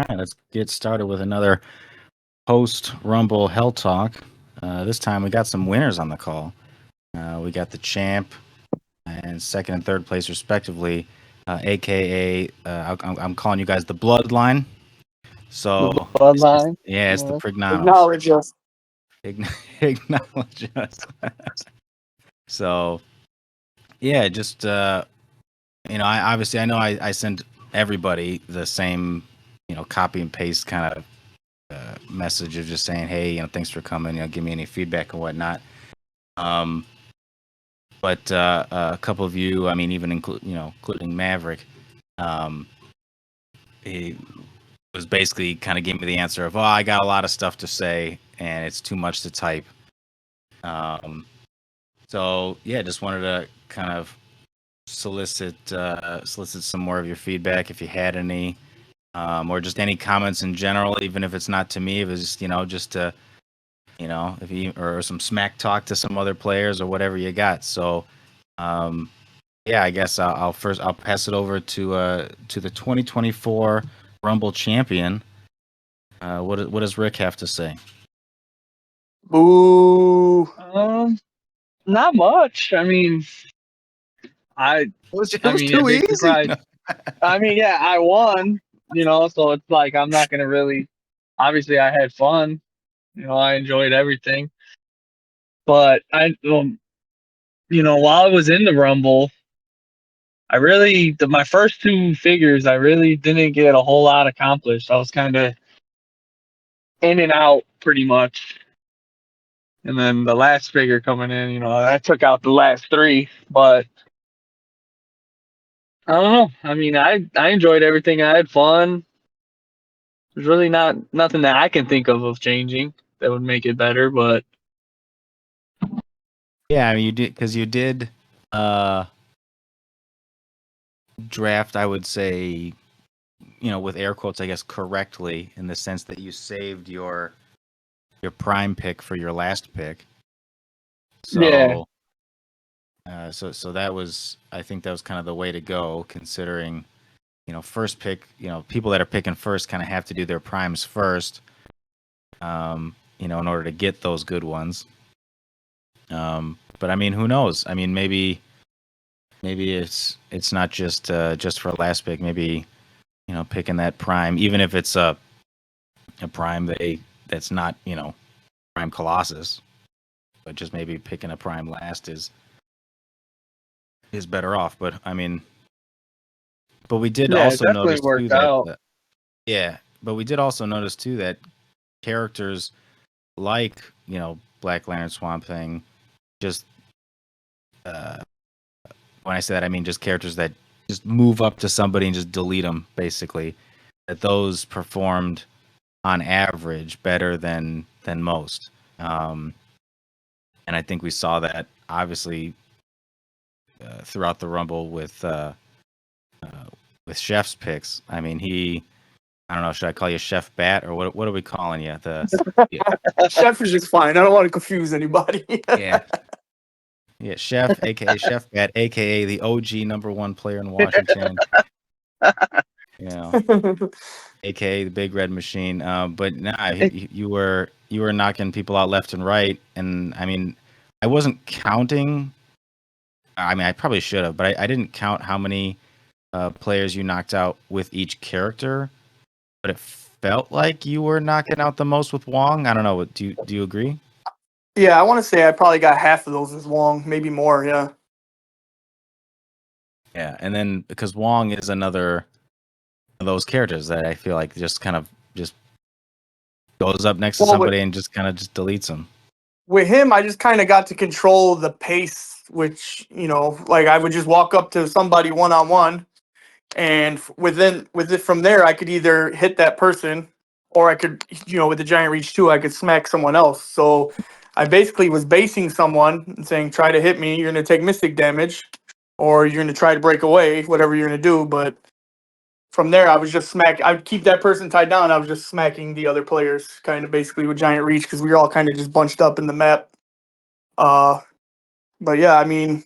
right, let's get started with another post Rumble Hel Talk. This time we got some winners on the call. We got the champ and second and third place respectively, aka I'm calling you guys the Bloodline. The So bloodline. it's the Prignanos. Acknowledge us. Acknowledge us. So just I know I sent everybody the same copy and paste kind of message of just saying, hey, thanks for coming, give me any feedback and whatnot. Um, but a couple of you, I mean, even including Maverick, he was basically kind of gave me the answer of, oh, I got a lot of stuff to say and it's too much to type. Just wanted to kind of solicit some more of your feedback if you had any, or just any comments in general, even if it's not to me, if it's just to if you or some smack talk to some other players or whatever you got. So, I guess I'll pass it over to the 2024 Rumble champion. What does Rick have to say? Boo. Not much. I mean, It was a too big easy. surprise. I mean, yeah, I won. So it's like I'm not gonna really. Obviously, I had fun. I enjoyed everything. But while I was in the Rumble, my first two figures, I really didn't get a whole lot accomplished. I was kind of in and out pretty much. And then the last figure coming in, I took out the last three. But I don't know. I mean, I enjoyed everything. I had fun. There's really nothing that I can think of changing that would make it better. But yeah, I mean, you did draft, I would say, with air quotes, I guess, correctly, in the sense that you saved your prime pick for your last pick. So, yeah. So that was, I think that was kind of the way to go, considering, first pick, people that are picking first kind of have to do their primes first, in order to get those good ones. But I mean, who knows? I mean, maybe it's not just for last pick. Maybe, picking that prime, even if it's a prime that's not, prime Colossus, but just maybe picking a prime last is better off. But I mean, but we did also notice too that but we did also notice too that characters like Black Lantern, Swamp Thing, just when I say that, I mean just characters that just move up to somebody and just delete them, basically. That those performed on average better than most. And I think we saw that obviously throughout the Rumble with Chef's picks. I mean, I don't know, should I call you Chef Bat or what are we calling you? Chef is just fine. I don't want to confuse anybody. Yeah, Chef, aka Chef Bat, aka the OG number one player in Washington. AKA the Big Red Machine. But nah, you were knocking people out left and right, and I mean, I wasn't counting. I mean, I probably should have, but I didn't count how many players you knocked out with each character. But it felt like you were knocking out the most with Wong. I don't know. Do you agree? Yeah, I want to say I probably got half of those with Wong, maybe more. Yeah. Yeah, and then because Wong is another of those characters that I feel like just kind of just goes up next to somebody and just kind of just deletes them. With him, I just kind of got to control the pace, which, like I would just walk up to somebody one-on-one, and with it from there, I could either hit that person, or I could, with the Giant Reach 2, I could smack someone else. So I basically was basing someone and saying, try to hit me, you're going to take mystic damage, or you're going to try to break away, whatever you're going to do. But from there, I was just I'd keep that person tied down. I was just smacking the other players, kind of basically with Giant Reach, because we were all kind of just bunched up in the map. But yeah, I mean,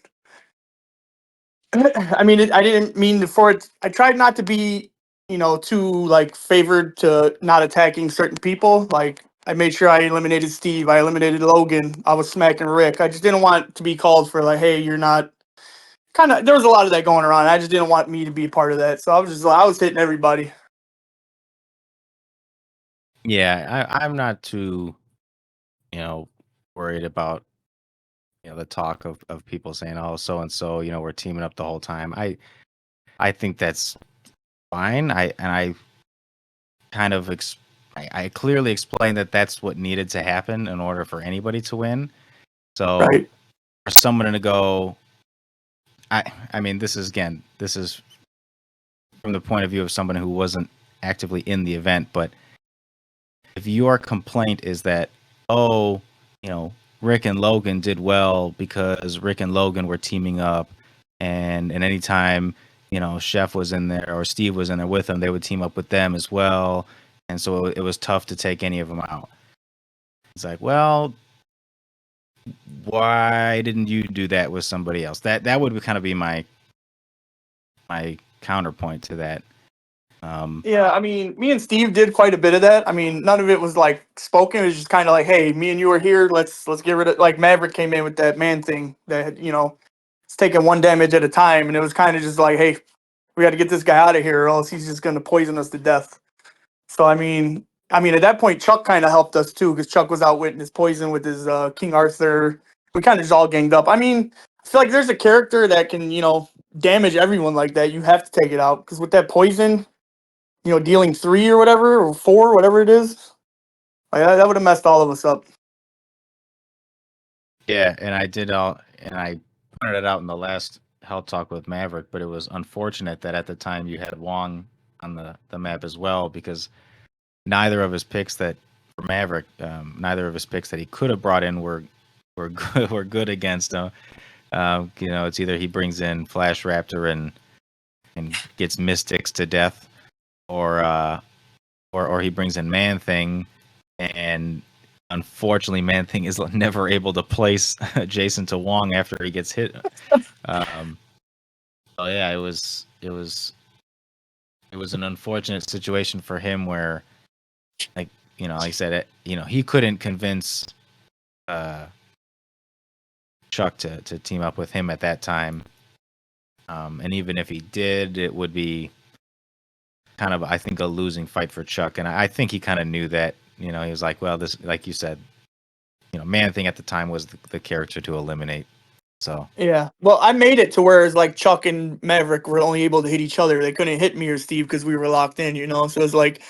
I didn't mean for it. I tried not to be too like favored to not attacking certain people. Like I made sure I eliminated Steve, I eliminated Logan, I was smacking Rick. I just didn't want to be called for like, hey, you're not. Kind of, there was a lot of that going around. I just didn't want me to be a part of that, so I was hitting everybody. Yeah, I'm not too, worried about, the talk of people saying, "Oh, so and so, we're teaming up the whole time." I think that's fine. I kind of I clearly explained that that's what needed to happen in order for anybody to win. So Right. for someone to go, I mean, this is from the point of view of someone who wasn't actively in the event, but if your complaint is that, oh, Rick and Logan did well because Rick and Logan were teaming up, and anytime Chef was in there or Steve was in there with them, they would team up with them as well, and so it was tough to take any of them out. It's like, well, why didn't you do that with somebody else? That would kind of be my counterpoint to that. Yeah, I mean, me and Steve did quite a bit of that. I mean, none of it was like spoken. It was just kind of like, hey, me and you are here. Let's get rid of like Maverick came in with that man thing that it's taking one damage at a time, and it was kind of just like, hey, we got to get this guy out of here, or else he's just gonna poison us to death. So I mean, at that point, Chuck kind of helped us too, because Chuck was out with his poison with his King Arthur. We kind of just all ganged up. I mean, I feel like there's a character that can damage everyone like that. You have to take it out because with that poison, dealing 3 or whatever, or 4, whatever it is, like that would have messed all of us up. Yeah, and I pointed it out in the last Hell Talk with Maverick, but it was unfortunate that at the time you had Wong on the map as well, because neither of his picks that for Maverick, neither of his picks that he could have brought in were good, were good against him. It's either he brings in Flash Raptor and gets Mystics to death, or he brings in Man Thing, and unfortunately, Man Thing is never able to place Jason to Wong after he gets hit. So yeah, it was an unfortunate situation for him where, like like I said, he couldn't convince uh, Chuck to team up with him at that time, and even if he did, it would be kind of, I think, a losing fight for Chuck, and I think he kind of knew that. He was like, well, this, like you said, Man Thing at the time was the character to eliminate. So Yeah. Well, I made it to where it's like Chuck and Maverick were only able to hit each other. They couldn't hit me or Steve because we were locked in. So it's like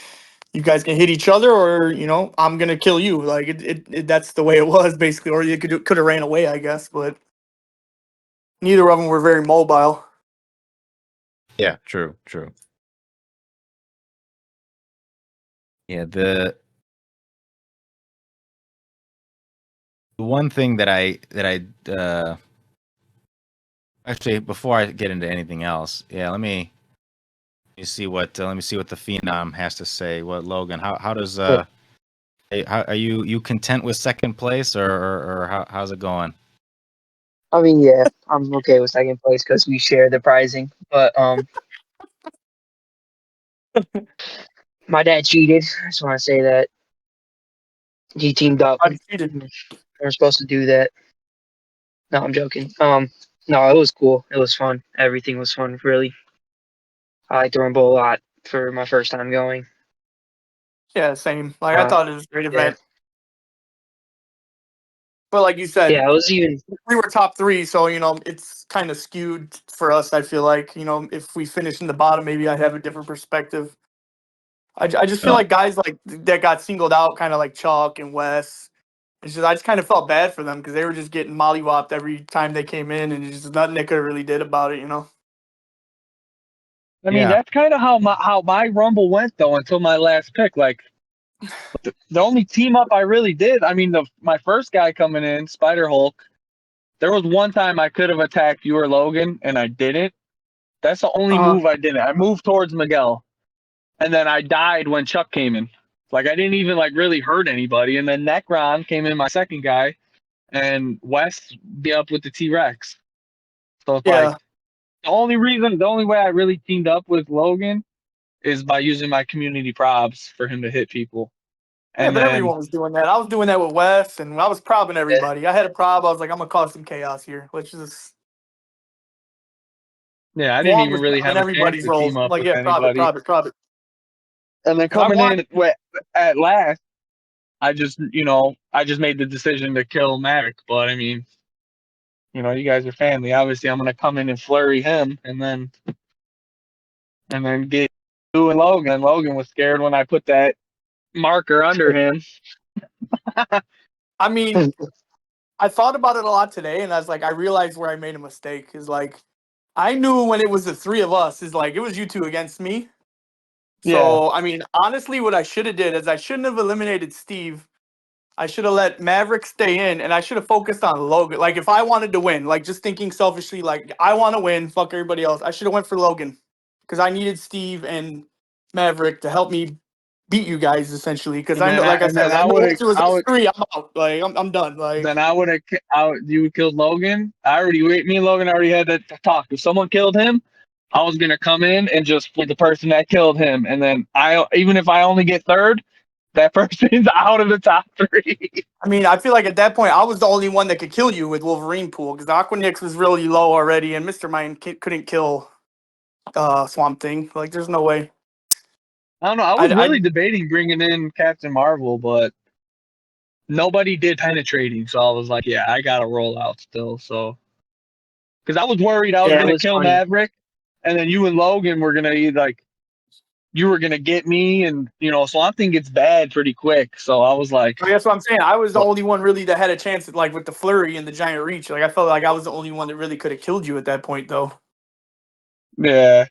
you guys can hit each other, or I'm gonna kill you. Like that's the way it was basically. Or you could have ran away, I guess, but neither of them were very mobile. yeah, true. Yeah, the one thing that I actually, before I get into anything else, yeah, let me see what the Phenom has to say. What Logan? How does how are you content with second place, or how's it going? I mean, yeah, I'm okay with second place because we share the prizing. But my dad cheated. I just want to say that he teamed up. I cheated. We're supposed to do that. No, I'm joking. No, it was cool. It was fun. Everything was fun. Really, I liked the Rumble a lot for my first time going. Yeah, same. Like I Uh, thought it was a great yeah, event, but like you said, yeah. It was even. we were top 3, so it's kind of skewed for us. I feel like if we finish in the bottom, maybe I'd have a different perspective. I just feel No. like guys like that got singled out, kind of like Chuck and Wes. I just kind of felt bad for them because they were just getting mollywopped every time they came in, and there's just nothing they could have really did about it. I mean, Yeah. that's kind of how my Rumble went though until my last pick. Like the only team up I really did. I mean, my first guy coming in, Spider Hulk. There was one time I could have attacked you or Logan, and I didn't. That's the only Uh, move I didn't. I moved towards Miguel, and then I died when Chuck came in. Like I didn't even like really hurt anybody. And then Necron came in, my second guy, and Wes be up with the T-Rex. So it's like yeah, the only way I really teamed up with Logan is by using my community probs for him to hit people. Yeah, And but then, everyone was doing that. I was doing that with Wes, and I was probbing everybody. I had a prob. I was like, I'm gonna cause some chaos here. Let's just. yeah, I didn't Juan even was really probbing have a chance everybody's to team rolls. I'm up like, with yeah, prob it, anybody. prob it, prob it. And then And I coming want. in at last, I just made the decision to kill Maverick. But I mean, you guys are family. Obviously, I'm gonna come in and flurry him, and then get you and Logan. And Logan was scared when I put that marker under him. I mean, I thought about it a lot today, and I was like, I realized where I made a mistake. Is like, I knew when it was the three of us, is like it was you two against me. Yeah, So I mean, honestly, what I should have did is I shouldn't have eliminated Steve. I should have let Maverick stay in, and I should have focused on Logan. Like, if I wanted to win, like just thinking selfishly, like I want to win, fuck everybody else. I should have went for Logan because I needed Steve and Maverick to help me beat you guys essentially. Because and I know, then like I said, I know once it was us three, I'm out. Like I'm done. Like I would have. You would killed Logan. Me and Logan already had that talk. If someone killed him, I was gonna come in and just with the person that killed him, and then even if I only get third, that person's out of the top three. I mean, I feel like at that point I was the only one that could kill you with Wolverine Pool because Aquanix was really low already, and Mister Mind couldn't kill Swamp Thing. Like, there's no way. I don't know. I was I really debating bringing in Captain Marvel, but nobody did penetrating, so I was like, yeah, I gotta roll out still. So, because I was worried I was Yeah, it gonna was kill funny. Maverick, and then you and Logan were gonna you were gonna get me, and Swamp Thing gets bad pretty quick. So I was like, That's what I'm saying. I was the what? only one really that had a chance, like with the flurry and the giant reach. Like I felt like I was the only one that really could have killed you at that point, though. Yeah,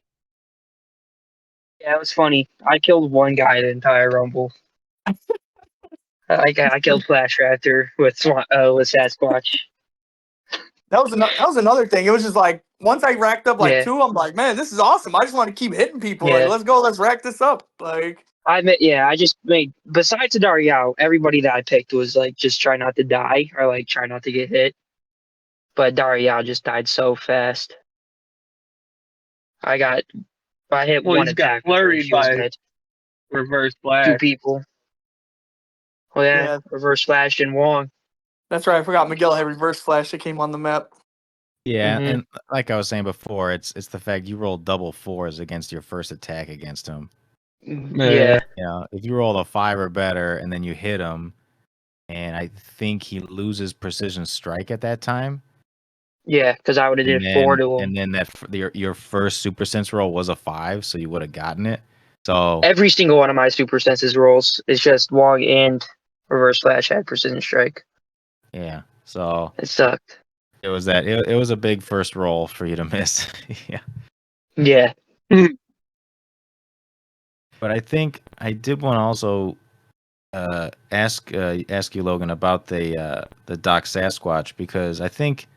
Yeah, it was funny. I killed one guy the entire Rumble. I killed Flash Raptor with Sasquatch. That was another thing. It was just like once I racked up like Yeah, two, I'm like, man, this is awesome. I just want to keep hitting people. Like, yeah. let's go, let's rack this up. Like, I just made besides the Dario, everybody that I picked was like just try not to die or like try not to get hit. But Dario just died so fast. I got I hit well, he one just got attack before flurried he was by dead. Reverse Two Flash. people. Oh yeah, yeah, reverse flash and Wong. that's right. I forgot Miguel had reverse flash that came on the map. Yeah, Hmm. and like I was saying before, it's the fact you rolled double fours against your first attack against him. Yeah, Yeah, You know, if you roll a 5 or better and then you hit him, and I think he loses precision strike at that time, yeah, because I would have and did four then to him. and then your first super sense roll was a 5, so you would have gotten it. So Every single one of my super senses rolls is just Wong and reverse flash had precision strike. yeah, so It sucked. it was it was a big first roll for you to miss. Yeah, Yeah. but I think I did want to also ask you, Logan, about the Doc Sasquatch, because I think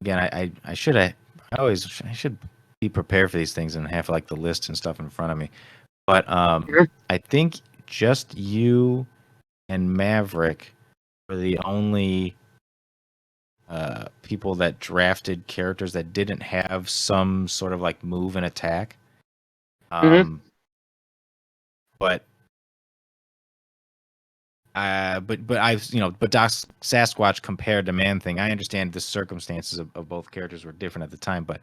again I should I should be prepared for these things and have like the list and stuff in front of me. But Mhm. I think just you and Maverick were the only people that drafted characters that didn't have some sort of like move and attack. Mhm. Um, but but I've but Doc Sasquatch compared to Man Thing. I understand the circumstances of both characters were different at the time, but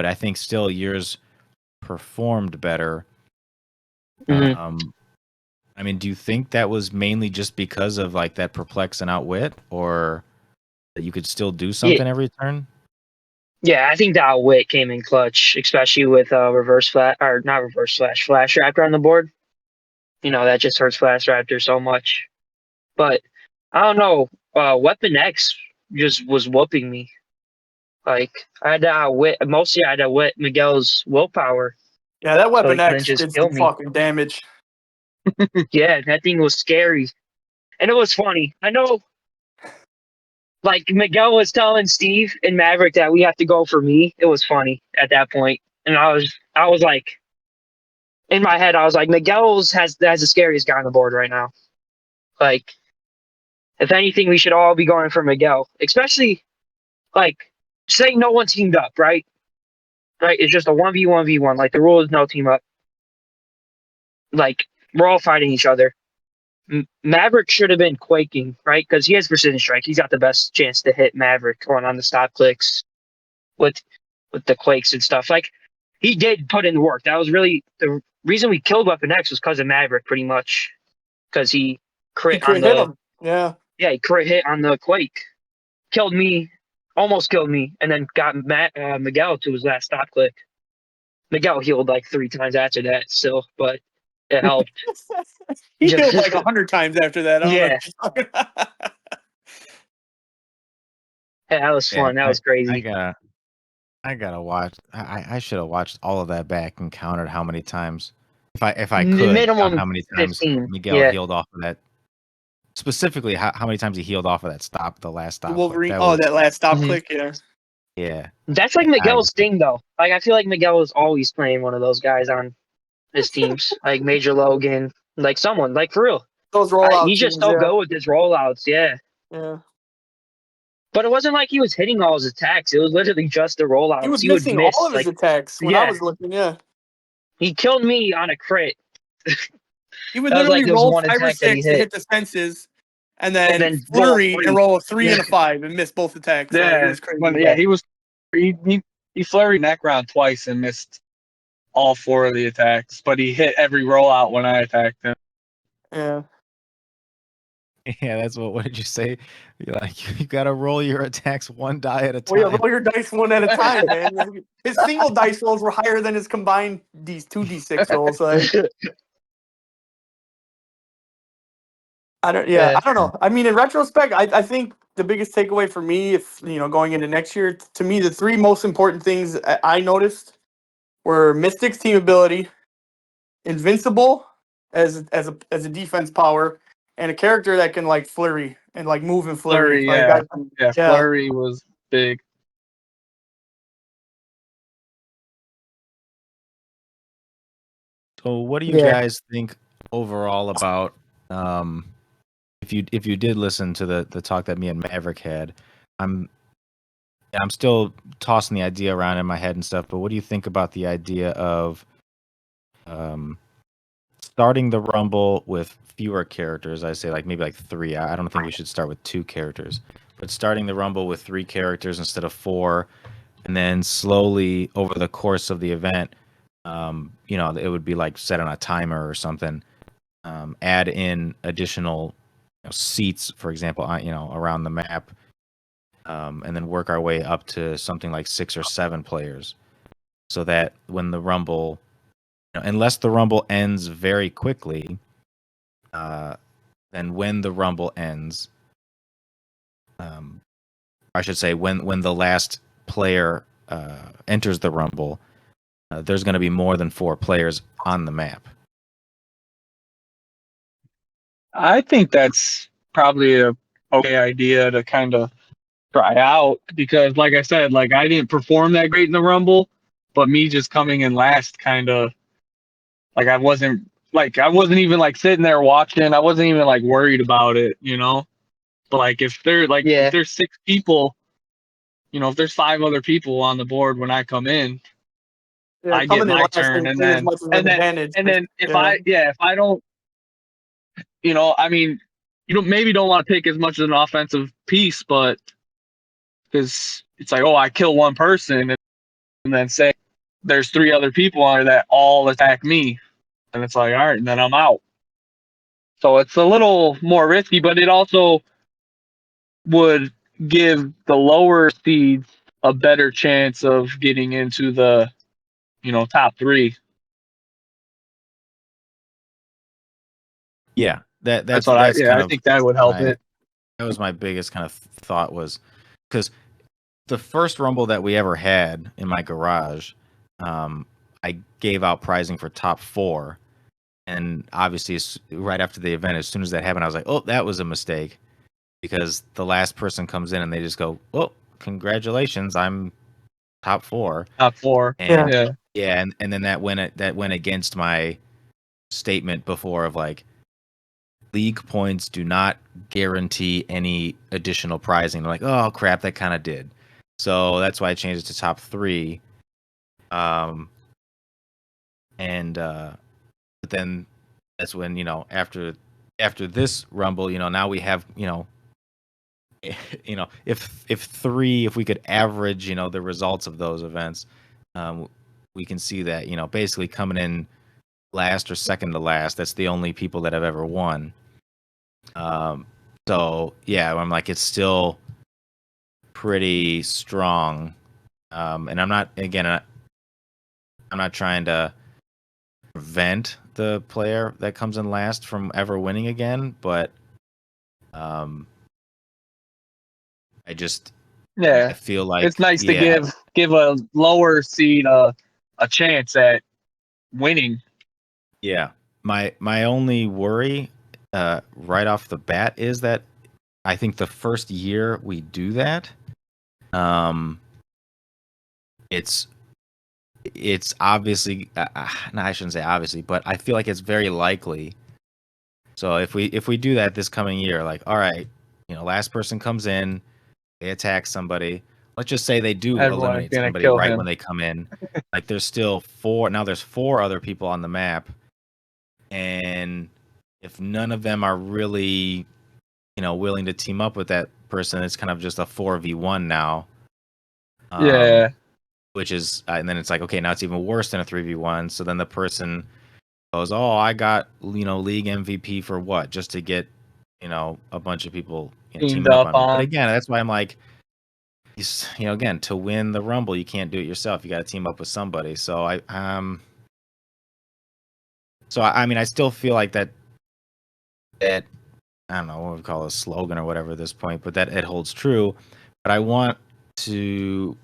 I think still yours performed better. Mhm. Um, I mean, do you think that was mainly just because of like that perplex and outwit, or that you could still do Yeah. something every turn? Yeah, I think that wit came in clutch, especially with reverse flash or not reverse flash raptor on the board. That just hurts Flash Raptor so much. But I don't know. Weapon X just was whooping me. Like I had to outwit mostly I had to outwit Miguel's willpower, Yeah, that so he Weapon couldn't X just did kill some me. fucking damage. Yeah, that thing was scary. And it was funny. I know like Miguel was telling Steve and Maverick that we have to go for me. It was funny at that point. And I was like in my head, I was like, Miguel's has the scariest guy on the board right now. Like, if anything, we should all be going for Miguel. Especially like say no one teamed up, right? Right? It's just a 1v1v1. Like the rule is no team up. like we're all fighting each other. Maverick should have been quaking, right? Because he has precision strike. He's got the best chance to hit Maverick going on the stop clicks with the quakes and stuff. Like he did put in the work. That was really the reason we killed Weapon X was because of Maverick, pretty much, because he He crit could on hit the him. Yeah. he crit hit on the quake, killed me, almost killed me, and then got Miguel to his last stop click. Miguel healed like 3 times after that, still, but it helped. He Just killed like 100 times after that. I don't know. yeah, What you're talking about. that was Yeah, fun. That was I crazy. gotta watch. I should have watched all of that back and counted how many times, if I could count Minimum how many times 15. Miguel Yeah, healed off of that. Specifically, how many times he healed off of the last The stop click. Wolverine. That Oh, was that last stop Mhm. click. Yeah. yeah. that's like I Miguel's thing, though. Like I feel like Miguel is always playing one of those guys on his teams, like Major Logan, like someone, like for real. Those rollout He's just teams. so Yeah. good with his rollouts, yeah. Yeah. But it wasn't like he was hitting all his attacks. It was literally just the He rollouts. was He would missing all miss. of his Like, attacks when I yeah, was looking. Yeah. he killed me on a crit. He would That was like literally this roll one 5 or attack that he 6 to hit, hit the senses, and and then then roll a flurry and 3. roll a 3 Yeah, and a 5 and miss both attacks. Like it Yeah, was crazy. but yeah, he flurried neck round twice and missed all 4 of the attacks, but he hit every rollout when I attacked him. Yeah. Yeah, that's what did you say? You're like, you gotta roll your attacks one die at a Well, yeah, time. roll your dice one at a time, man. His single dice rolls were higher than his combined these 2d6 rolls. Like yeah, I don't know. I mean, in retrospect, I think the biggest takeaway for me, if going into next year, to me, the 3 most important things I noticed were Mystic's team ability, Invincible as a defense power, and a character that can like flurry and like move and flurry. Flurry, Like yeah. Yeah, yeah. flurry was big. So what do you Yeah. guys think overall about if you did listen to the talk that me and Maverick had, I'm still tossing the idea around in my head and stuff, but what do you think about the idea of um starting the Rumble with fewer characters? I say like maybe like 3. I don't think we should start with 2 characters, but starting the Rumble with 3 characters instead of 4, and then slowly over the course of the event, it would be like set on a timer or something. Add in additional seats, for example, around the map, and then work our way up to something like 6 or 7 players, so that when the Rumble, unless the Rumble ends very quickly, then when the Rumble ends, I should say when the last player enters the Rumble, there's going to be more than 4 players on the map. I think that's probably a okay idea to kind of try out because, like I said, like I didn't perform that great in the Rumble, but me just coming in last kind of like I wasn't even like sitting there watching. I wasn't even like worried about it, you know. But like if yeah, there's 6 people, if there's 5 other people on the board when I come in, Yeah, I get coming in my last turn, ain't as much of an advantage. and then if Yeah. I don't, I mean, you don't maybe don't want to take as much as an offensive piece, but because it's like, oh, I kill one person, and then say there's 3 other people on there that all attack me, and it's like, all right, and then I'm out. So it's a little more risky, but it also would give the lower seeds a better chance of getting into the, top 3. Yeah, That's that's kind I of think that would help my it. that was my biggest kind of thought, was because the first Rumble that we ever had in my garage, I gave out prizing for top 4, and obviously right after the event, as soon as that happened, I was like, oh, that was a mistake, because the last person comes in and they just go, oh, congratulations, I'm top 4. Top 4. And Yeah. yeah, and then that went against my statement before of like, league points do not guarantee any additional prizing. They're like, oh crap, that kind of did. So that's why I changed it to top 3. But then that's when, after this Rumble, now we have, if we could average, the results of those events, we can see that, basically coming in last or second to last, that's the only people that have ever won. So yeah, I'm like, it's still pretty strong. And I'm not trying to prevent the player that comes in last from ever winning again, but I feel like it's nice to give a lower seed a chance at winning. Yeah. My only worry right off the bat is that I think the first year we do that, it's obviously no, I shouldn't say obviously, but I feel like it's very likely. So if we do that this coming year, like, all right, last person comes in, they attack somebody. Let's just say they do eliminate somebody right when they come in. Like there's still there's 4 other people on the map. And if none of them are really, willing to team up with that person, it's kind of just a 4v1 now. Which is, and then it's like, okay, now it's even worse than a 3v1. So then the person goes, oh, I got, league MVP for what? Just to get, a bunch of people teamed up on me. But again, that's why I'm like, again, to win the Rumble, you can't do it yourself. You got to team up with somebody. So I mean, I still feel like that I don't know what we call a slogan or whatever at this point, but that it holds true. But I want to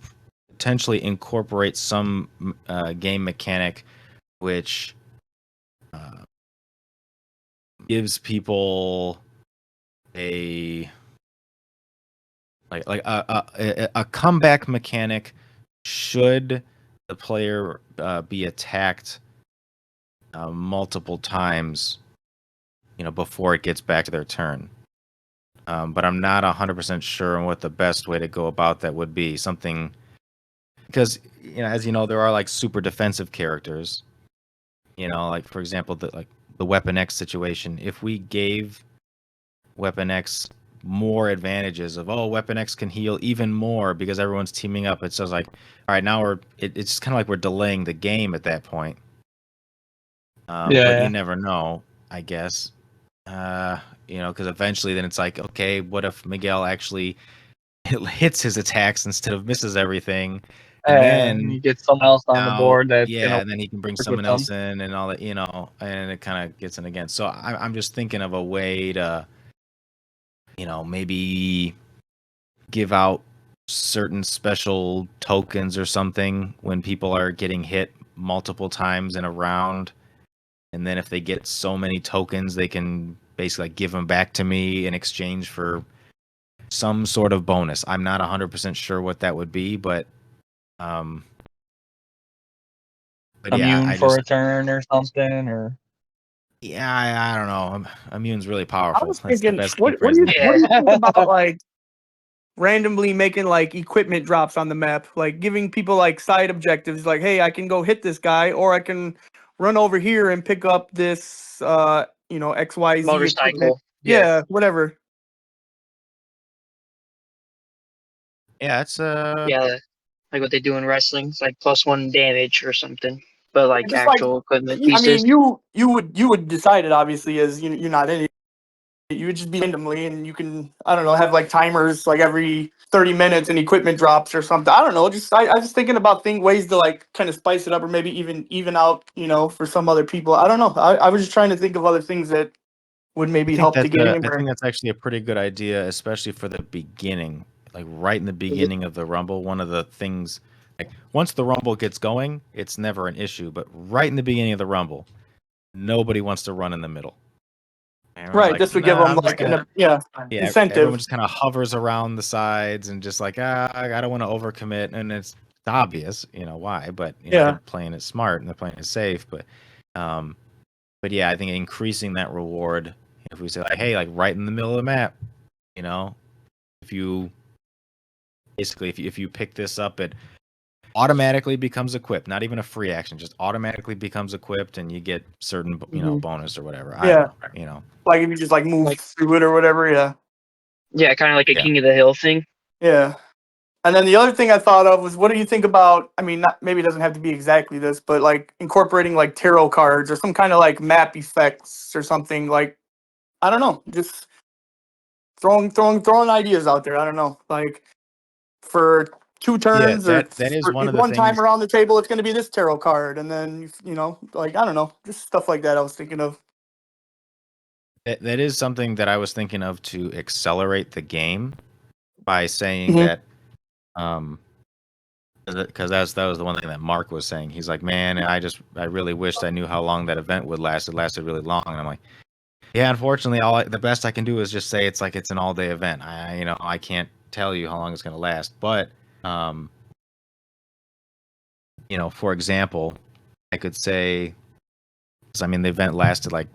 potentially incorporate some game mechanic which gives people a comeback mechanic should the player be attacked multiple times, before it gets back to their turn. But I'm not 100% sure on what the best way to go about that would be. Something, because, as you know, there are like super defensive characters. Like for example, the Weapon X situation. If we gave Weapon X more advantages of, Weapon X can heal even more because everyone's teaming up, it's just like, all right, now it's kind of like we're delaying the game at that point. But you never know, I guess. Because eventually then it's like, okay, what if Miguel actually hits his attacks instead of misses everything? And then you get someone else on the board that and then he can bring someone else in and all that, and it kind of gets in again. So I'm just thinking of a way to, maybe give out certain special tokens or something when people are getting hit multiple times in a round. And then if they get so many tokens, they can basically give them back to me in exchange for some sort of bonus. I'm not 100% sure what that would be, but immune for a turn or something, or I don't know. Immune's really powerful. I was thinking, That's the best what do you think about like randomly making like equipment drops on the map, like giving people like side objectives, like, hey, I can go hit this guy, or I can run over here and pick up this XYZ motorcycle. equipment. Yeah, whatever. Yeah, it's yeah, like what they do in wrestling. It's like +1 damage or something, but like just actual equipment I pieces. mean, you would decide it obviously, as you're not in it. You would just be randomly, and you can, I don't know, have like timers like every 30 minutes and equipment drops or something. I don't know. Just I was thinking about ways to like kind of spice it up, or maybe even out, for some other people. I don't know. I was just trying to think of other things that would maybe help the game. I think that's actually a pretty good idea, especially for the beginning. Like right in the beginning of the Rumble, one of the things, like once the Rumble gets going, it's never an issue. But right in the beginning of the Rumble, nobody wants to run in the middle. Right, like, just to give them like incentive. Everyone just kind of hovers around the sides and just like, I don't want to overcommit, and it's obvious, why, but they're playing it smart and they're playing it safe. But yeah, I think increasing that reward, if we say like, hey, like right in the middle of the map, if you basically if you pick this up at automatically becomes equipped. Not even a free action, just automatically becomes equipped, and you get certain bonus or whatever. I don't know. Like if you just like move through it or whatever. Yeah, kind of like a Yeah. King of the Hill thing. Yeah. And then the other thing I thought of was, what do you think about? I mean, not maybe it doesn't have to be exactly this, but like incorporating like tarot cards or some kind of like map effects or something. Like, I don't know, just throwing ideas out there. I don't know, like for 2 turns or that is one of the one time things. around the table, it's going to be this tarot card, and then like I don't know, just stuff like that. I was thinking of. That is something that I was thinking of to accelerate the game by saying Mhm. that, because that was the one thing that Mark was saying. He's like, man, I really wished I knew how long that event would last. It lasted really long, and I'm like, yeah, unfortunately, the best I can do is just say it's an all day event. I can't tell you how long it's going to last, but um, for example, I could say, 'cause, I mean, the event lasted like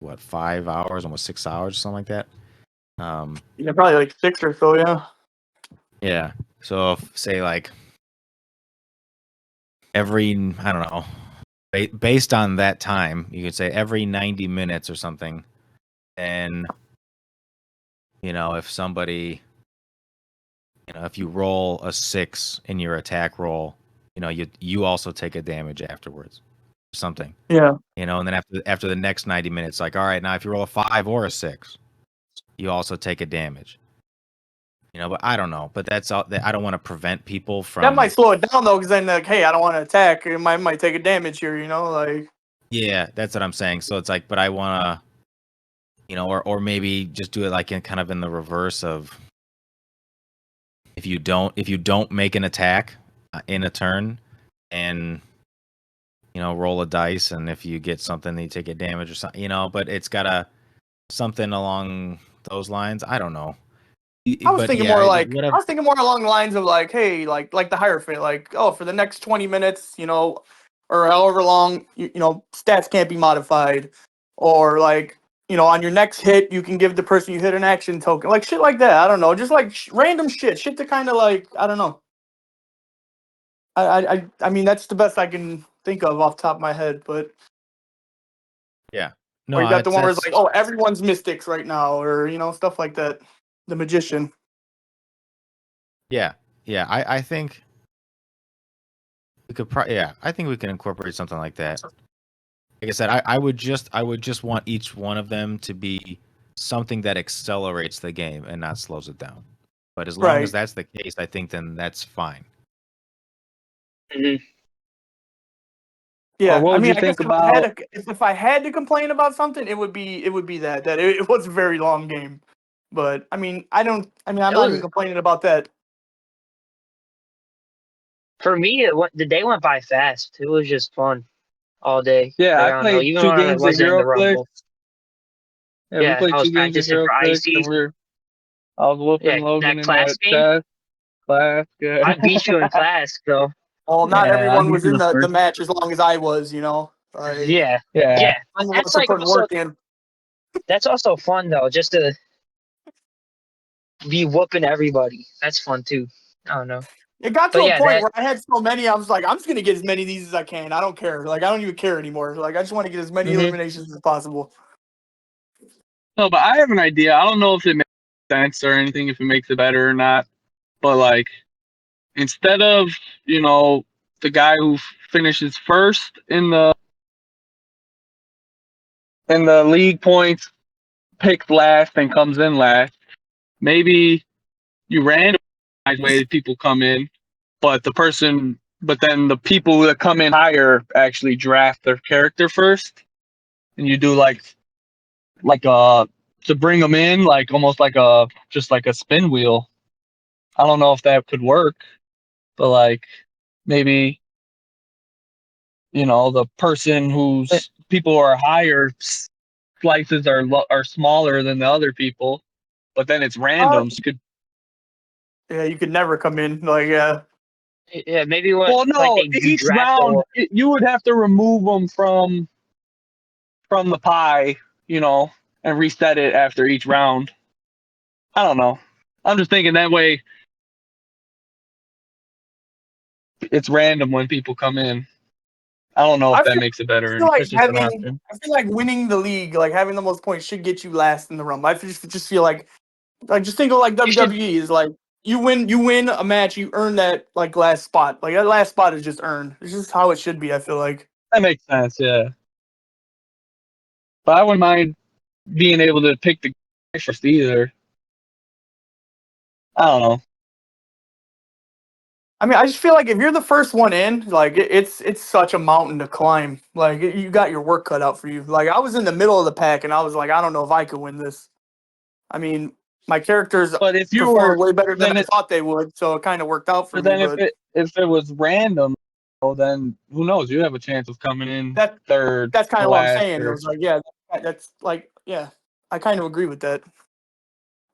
what 5 hours, almost 6 hours, something like that. Yeah, probably like 6 or so. Yeah. Yeah. So if, say like every, I don't know, based on that time, you could say every 90 minutes or something. And if somebody, if you roll a 6 in your attack roll, you also take a damage afterwards, or something. Yeah. And then after the next 90 minutes, like, all right, now if you roll a 5 or a 6, you also take a damage. But I don't know. But that's all. I don't want to prevent people from. That might slow it down though, because then like, hey, I don't want to attack. It might take a damage here. Like. Yeah, that's what I'm saying. So it's like, but I want to, or maybe just do it like in kind of in the reverse of, if you don't make an attack in a turn, and roll a dice, and if you get something, then you take a damage or something. But it's got something along those lines. I don't know. I was But thinking yeah, more like whatever. I was thinking more along the lines of like, hey, like the Hierophant, like, oh, for the next 20 minutes, or however long, stats can't be modified, or like, on your next hit, you can give the person you hit an action token, like shit like that. I don't know, just like random shit to kind of like, I don't know. I mean that's the best I can think of off the top of my head, but Yeah. or No, you got the one where it's that's like, oh, everyone's mystics right now, or stuff like that. The magician. yeah. I think we could I think we can incorporate something like that. Like I said, I would just want each one of them to be something that accelerates the game and not slows it down. But as long as Right. that's the case, I think then that's fine. Mhm. Or Yeah, what I would mean, you I guess think about? if I had to complain about something, it would be that it was a very long game. But I mean, I'm It not even was complaining about that. for me. The day went by fast. It was just fun all day. Yeah, Like, I I don't know, played even 2 when I games of wasn't in the HeroClix. Rumble. Yeah, we Yeah, played I was 2 games of practicing for HeroClix, and ices. I was whooping Yeah, Logan that in class that game. chess class. Yeah, I beat you in class, though. Well, not yeah, I everyone beat was you in the the first. match as long as I was. Like Yeah, Yeah, yeah. some of That's us are like putting also work in. that's also fun though, just to be whooping everybody. That's fun too. I don't know, It got to but a yeah, point that where I had so many, I was like, I'm just gonna get as many of these as I can. I don't care. Like I don't even care anymore. Like I just want to get as many hmm eliminations as possible. no, but I have an idea. I don't know if it makes sense or anything, if it makes it better or not. But like, instead of the guy who finishes first in the league points picked last and comes in last, maybe you randomize ways people come in, but then the people that come in higher actually draft their character first, and you do like to bring them in, like almost like a just like a spin wheel. I don't know if that could work, but like maybe the person whose people are higher slices are smaller than the other people, but then it's Uh, randoms. Could yeah, you could never come in. Like yeah, maybe what Well, like no, they do each draft the round you would have to remove them from the pie, and reset it after each round. I don't know. I'm just thinking that way it's random when people come in. I don't know if I that feel, makes it I better. feel like It's just an having, option. I feel like winning the league, like having the most points, should get you last in the Rumble. I just feel like just think of like You should, WWE is like you win a match, you earn that like last spot. Like that last spot is just earned. It's just how it should be. I feel like. That makes sense, yeah. But I wouldn't mind being able to pick the guy first either. I don't know. I mean, I just feel like if you're the first one in, like it's such a mountain to climb. Like you got your work cut out for you. Like I was in the middle of the pack, and I was like, I don't know if I could win this. I mean, my characters But if you performed were way better than then I it thought they would, so it kind of worked out for but me. then But if it was random, well then who knows? You have a chance of coming in that third that's kind or of what I'm last saying. It or was like, yeah, that's like, yeah, I kind of agree with that.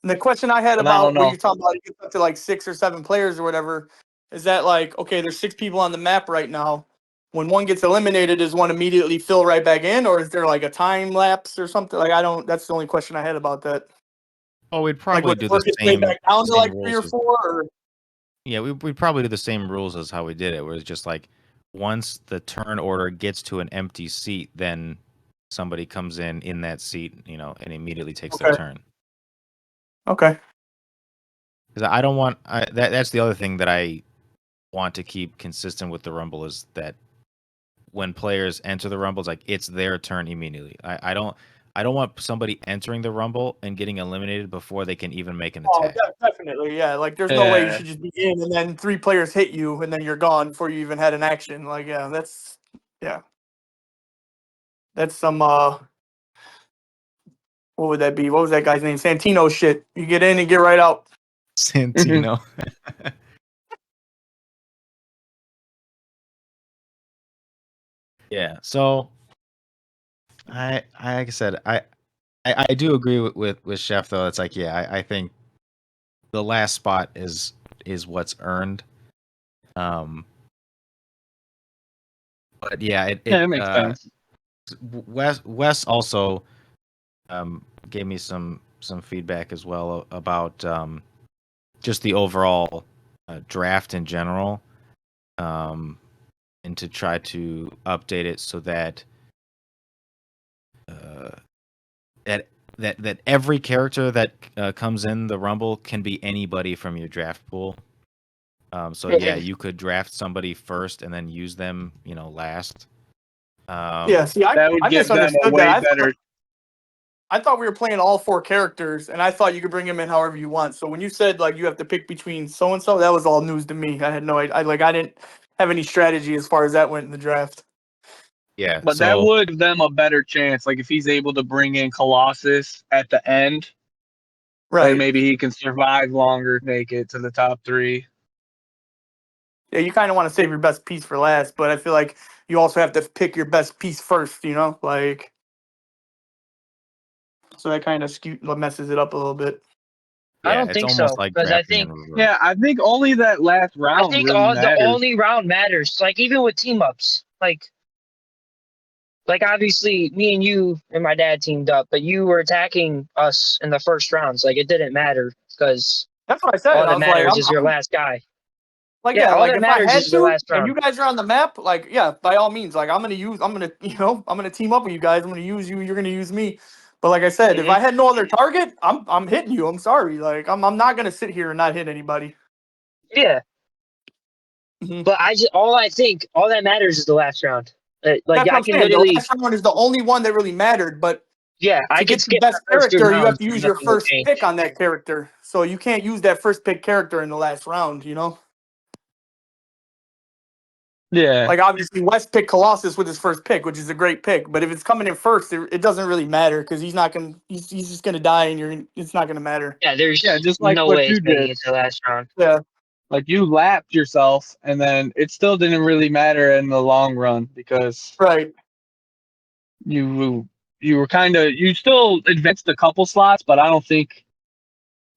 And the question I had but I don't about what know. you're talking about, it gets up to like 6 or 7 players or whatever, is that like, okay, there's 6 people on the map right now. When one gets eliminated, does one immediately fill right back in, or is there like a time lapse or something? Like, I don't. That's the only question I had about that. Oh, we'd Like, probably would do it the work its way back down to same like three rules or as four? Or yeah, we'd probably do the same rules as how we did it, where it's just like once the turn order gets to an empty seat, then somebody comes in that seat, and immediately takes their okay, turn. okay, Because I don't want that's the other thing that I want to keep consistent with the Rumble is that when players enter the Rumble, it's their turn immediately. I don't want somebody entering the Rumble and getting eliminated before they can even make an oh, attack. definitely, yeah. Like, there's no way you Yeah. should just be in and then 3 players hit you and then you're gone before you even had an action. Like, yeah, that's some what would that be? What was that guy's name? Santino shit. You get in and get right out. Santino. Yeah. So like I said, I do agree with Chef though. It's like, yeah, I think the last spot is what's earned. Um, but yeah, Yeah, it makes sense. Wes also gave me some feedback as well about just the overall draft in general, um, and to try to update it so that uh, that every character that comes in the Rumble can be anybody from your draft pool. So yeah, you could draft somebody first and then use them, last. Yeah, see, That would I give them a misunderstood that. way better. I thought we were playing all 4 characters, and I thought you could bring them in however you want. So when you said like you have to pick between so and so, that was all news to me. I had no idea. I didn't have any strategy as far as that went in the draft. Yeah. But that So would give them a better chance. Like if he's able to bring in Colossus at the end, then Right. maybe he can survive longer, make it to the top 3. Yeah, you kind of want to save your best piece for last, but I feel like you also have to pick your best piece first. Like so that kind of messes it up a little bit. I yeah, don't it's think almost so like because drafting in reverse. Yeah, I think only that last I round think really all the matters. only round matters. Like even with team ups, like obviously me and you and my dad teamed up, but you were attacking us in the first rounds. Like it didn't matter because That's what I said. all I that was like, matters is your last guy. like, Yeah, yeah, all like that if I matters had is the to, last and round. you guys are on the map, like, yeah, by all means, like I'm gonna team up with you guys. I'm gonna use you. You're gonna use me. But like I said, if Hmm. I had no other target, I'm hitting you. I'm sorry. Like I'm not gonna sit here and not hit anybody. Yeah, Hmm. but all that matters is the last round. Like That's what I I'm can saying. The literally, last round is the only one that really mattered. But yeah, I to can get the skip the best first two character, you have rounds to and use your nothing will first pick change. on that character. So you can't use that first pick character in the last round. Yeah. Like obviously West picked Colossus with his first pick, which is a great pick. But if it's coming in first, it doesn't really matter because he's not gonna he's just gonna die, and it's not gonna matter. Yeah, Yeah, there's just like no what way it's you making did. it to the last round. Yeah, Like you lapped yourself and then it still didn't really matter in the long run because right. you you were kind of you still advanced a couple slots, but I don't think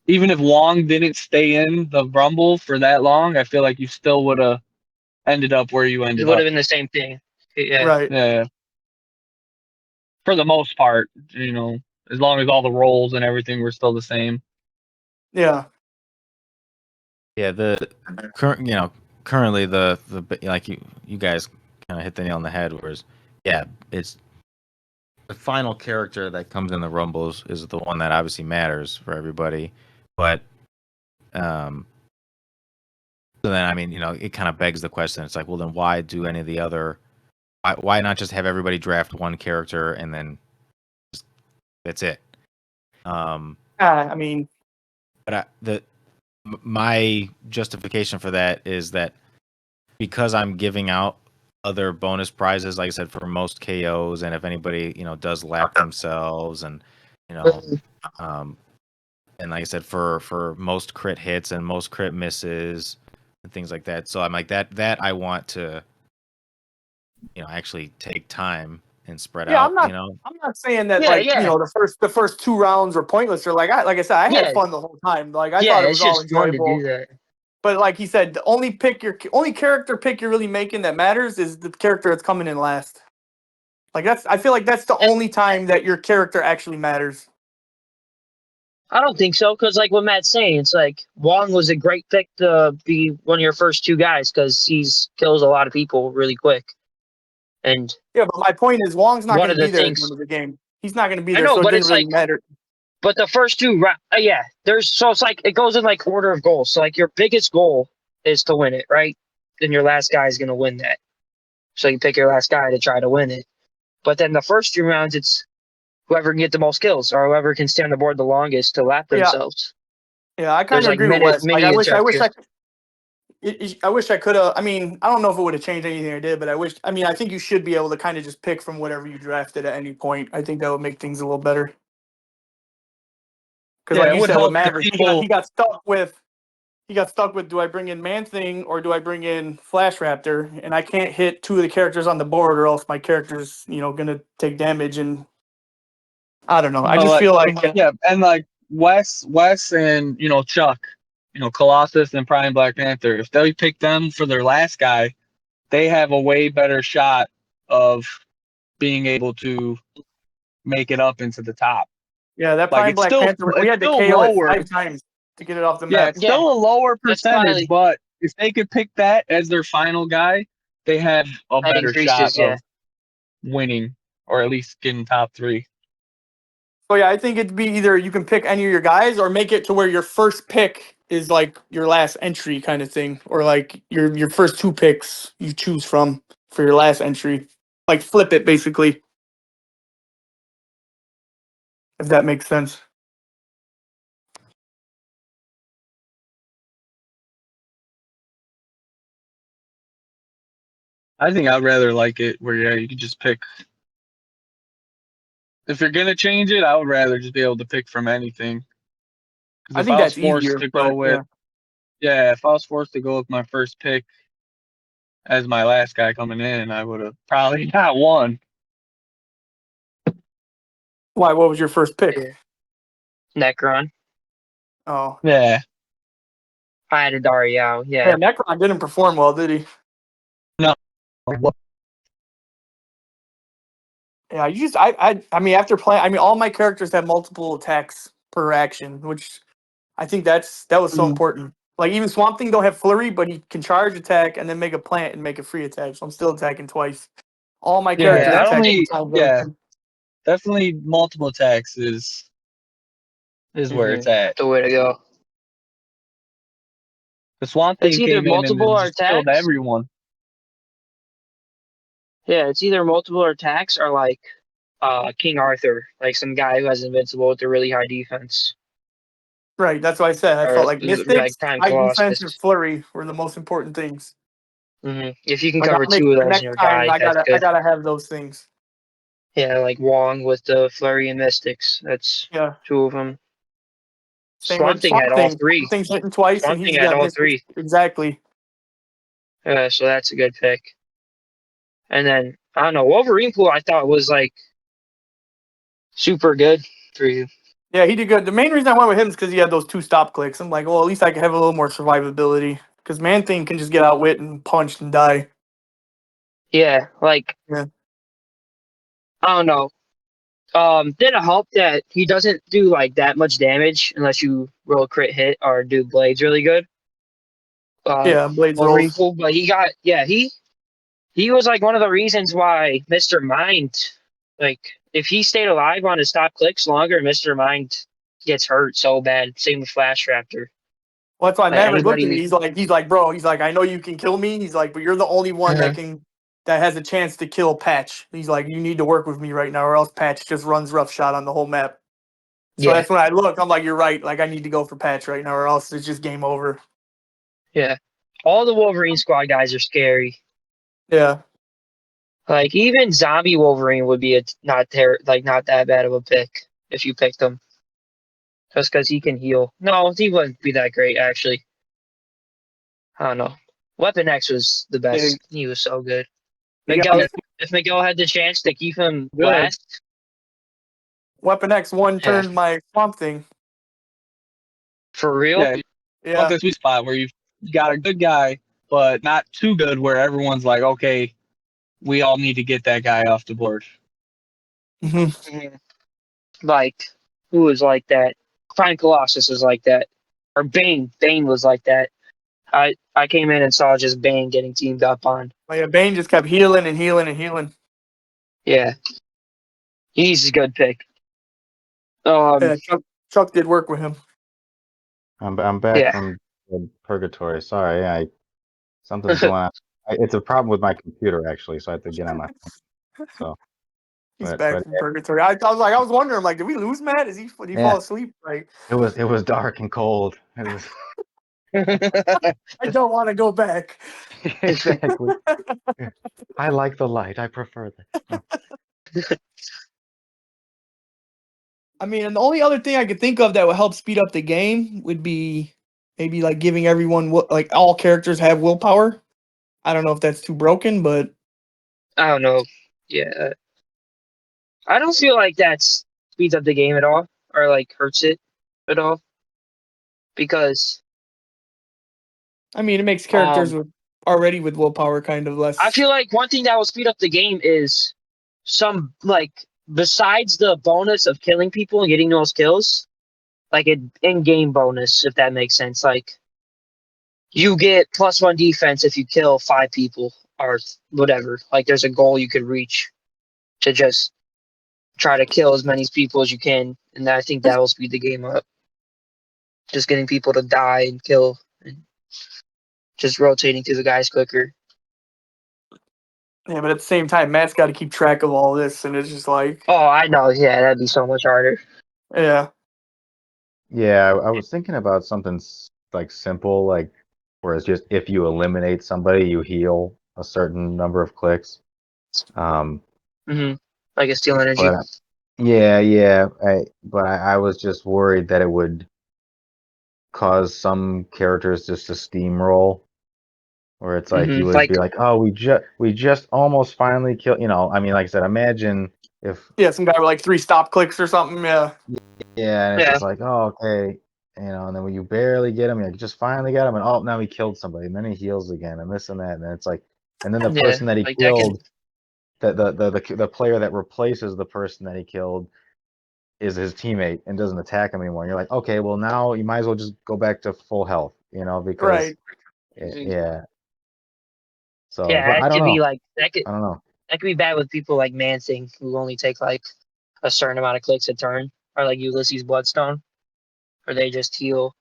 even if Wong didn't stay in the Rumble for that long, I feel like you still would have ended up where you It ended would have up. been the same thing. Yeah. Right. Yeah, for the most part, as long as all the roles and everything were still the same. Yeah. Yeah, the current, currently the like you guys kind of hit the nail on the head. Whereas, yeah, it's the final character that comes in the rumbles is the one that obviously matters for everybody. But um, so then I mean, it kind of begs the question. It's like, well, then why do any of the other? Why not just have everybody draft one character and then that's it? I mean, But my justification for that is that because I'm giving out other bonus prizes, like I said, for most KOs, and if anybody does lap themselves, and you know, um, and like I said, for most crit hits and most crit misses and things like that. So I'm like that I want to actually take time and spread yeah, out. I'm not saying that Yeah, like yeah, the first 2 rounds were pointless or like I said, I had yeah, fun the whole time. Like I yeah. thought it It's was all just fun to enjoyable. do that. But like he said, the only character pick you're really making that matters is the character that's coming in last. Like I feel like that's the And only time that your character actually matters. I don't think so, because like what Matt's saying, it's like Wong was a great pick to be one of your first 2 guys because he's kills a lot of people really quick. And Yeah, but my point is Wong's not one going of to the be there at the things end of the game. He's not going to be I there, know, so it but didn't it's really like, matter. but the first 2, yeah, so it's like it goes in like order of goals. So like your biggest goal is to win it, right? Then your last guy is going to win that. So you pick your last guy to try to win it. But then the first 2 rounds, it's whoever can get the most kills or whoever can stay on the board the longest to lap Yeah, themselves. yeah, I kind There's of like agree with mini Wes. Like mini objectives. I wish I could have. I mean, I don't know if it would have changed anything I did, but I wish. I mean, I think you should be able to kind of just pick from whatever you drafted at any point. I think that would make things a little better. Because, Yeah, like it you would said with help the Maverick, people. he got stuck with do I bring in Man Thing or do I bring in Flash Raptor? And I can't hit 2 of the characters on the board, or else my character's gonna take damage. And I don't know. I But just like, feel like yeah, and like Wes, and Chuck, Colossus and Prime Black Panther. If they pick them for their last guy, they have a way better shot of being able to make it up into the top. yeah, that Like Prime Black Panther, we it's had to still KO it lower. 5 times to get it off the Yeah, map. it's Yeah, still a lower that's percentage, probably but if they could pick that as their final guy, they have a that better shot increases. Yeah, of winning or at least getting top 3. So yeah, I think it'd be either you can pick any of your guys or make it to where your first pick is like your last entry kind of thing, or like your first 2 picks you choose from for your last entry. Like flip it basically, if that makes sense. I think I'd rather like it where you can just pick. If you're gonna change it, I would rather just be able to pick from anything. Because I if think I was that's forced easier, to go but with, yeah. yeah, if I was forced to go with my first pick as my last guy coming in, I would have probably not won. Why? What was your first pick? yeah. Necron. Oh, Yeah. I had a Dario. yeah, Yeah, Necron didn't perform well, did he? No. Yeah, you just I mean after playing, I mean all my characters have multiple attacks per action, which I think that was so important. Like even Swamp Thing don't have flurry, but he can charge attack and then make a plant and make a free attack. So I'm still attacking twice. All my characters Yeah, I don't attack 2 need. times every Yeah, turn. definitely multiple attacks is where it's at. the way to go. The Swamp It's Thing either came in and multiple then or just killed attacks. everyone. Yeah, it's either multiple or attacks or like King Arthur, like some guy who has invincible with a really high defense, Right, that's what I said. I felt or like like Mystics, Time high defense, and Colossus. flurry were the most important things. If you can Like I'll cover make 2 of sure those in next your time guy, that's I good. gotta have those things. Yeah, like Wong with the Flurry and Mystics. That's Yeah. 2 of them. Same Swamp with Thing had Swamp all Thing. 3. Swamp Thing's hitting twice and Swamp he's Thing had got all Mystics. 3. Exactly. So that's a good pick. And then I don't know, Wolverine Pool I thought was like super good for you. Yeah, he did good. The main reason I went with him is because he had those 2 stop clicks. I'm like, well, at least I can have a little more survivability. Because Man Thing can just get outwit and punched and die. Yeah, like Yeah. I don't know. Did it help that he doesn't do like that much damage unless you roll a crit hit or do blades really good? Blades Wolverine rolls. pool, but he was like one of the reasons why Mr. Mind, like if he stayed alive on his top clicks longer, Mr. Mind gets hurt so bad. Same with Flash Raptor. Well, that's why Like Maverick looked at me. anybody. He's like, bro. He's like, I know you can kill me. He's like, but you're the only one Uh-huh. that has a chance to kill Patch. He's like, you need to work with me right now, or else Patch just runs roughshod on the whole map. So Yeah, that's when I look. I'm like, you're right. Like, I need to go for Patch right now, or else it's just game over. yeah. All the Wolverine squad guys are scary. Yeah. Like even Zombie Wolverine would be not that bad of a pick if you picked him, just because he can heal. No, he wouldn't be that great actually. I don't know. Weapon X was the Yeah, best. He was so good. he got If Miguel had the chance to keep him Good. last, Weapon X one yeah, turned my Swamp Thing. for real. Yeah, you want Yeah. the sweet spot where you've got a good guy, but not too good, where everyone's like, okay, we all need to get that guy off the board. hmm Mhm. Like who was like that? Prime Colossus was like that, or Bane. Bane was like that. I came in and saw just Bane getting teamed up on. But yeah, Bane just kept healing and healing and healing. Yeah, he's a good pick. Um, Yeah, Chuck did work with him. I'm back yeah, from purgatory. Sorry, something's going on. It's a problem with my computer actually, so I have to get on my phone. So, He's back but from purgatory. I was wondering, like, did we lose Matt? Did he yeah, fall asleep? Like, it was dark and cold. It was I don't want to go back. exactly. I like the light. I prefer that. I mean, and the only other thing I could think of that would help speed up the game would be maybe like giving everyone like all characters have willpower. I don't know if that's too broken, but I don't know. Yeah, I don't feel like that speeds up the game at all, or like hurts it at all, because I mean, it makes characters um, already with willpower kind of I less. feel like one thing that will speed up the game is some like besides the bonus of killing people and getting those kills, like an in-game bonus, if that makes sense. Like you get +1 defense if you kill 5 people or whatever. Like there's a goal you could reach to just try to kill as many people as you can, and I think that will speed the game up. Just getting people to die and kill, and just rotating through the guys quicker. Yeah, but at the same time, Matt's got to keep track of all this, and it's just like, Oh, I know. Yeah, that'd be so much harder. yeah, Yeah, I was thinking about something like simple, like where it's just if you eliminate somebody, you heal a certain number of clicks. Um, Hmm. Like a steal energy. but yeah, I was just worried that it would cause some characters just to steamroll, where it's like you would be Like like, oh, we just almost finally killed. I mean, like I said, imagine if yeah, some guy with like 3 stop clicks or something. Yeah, yeah, and it's yeah, just like, oh, okay, and then when you barely get him, you just finally got him, and oh, now he killed somebody, and then he heals again, and this and that, and then it's like, and then the yeah. person that he Like that can. killed, the player that replaces the person that he killed is his teammate and doesn't attack him anymore. And you're like, okay, well now you might as well just go back to full health, because right. Mhm. yeah. So, but Yeah, I it don't could be know. like that. I don't know. That could be bad with people like Mansing who only take like a certain amount of clicks a turn, or like Ulysses Bloodstone, or they just heal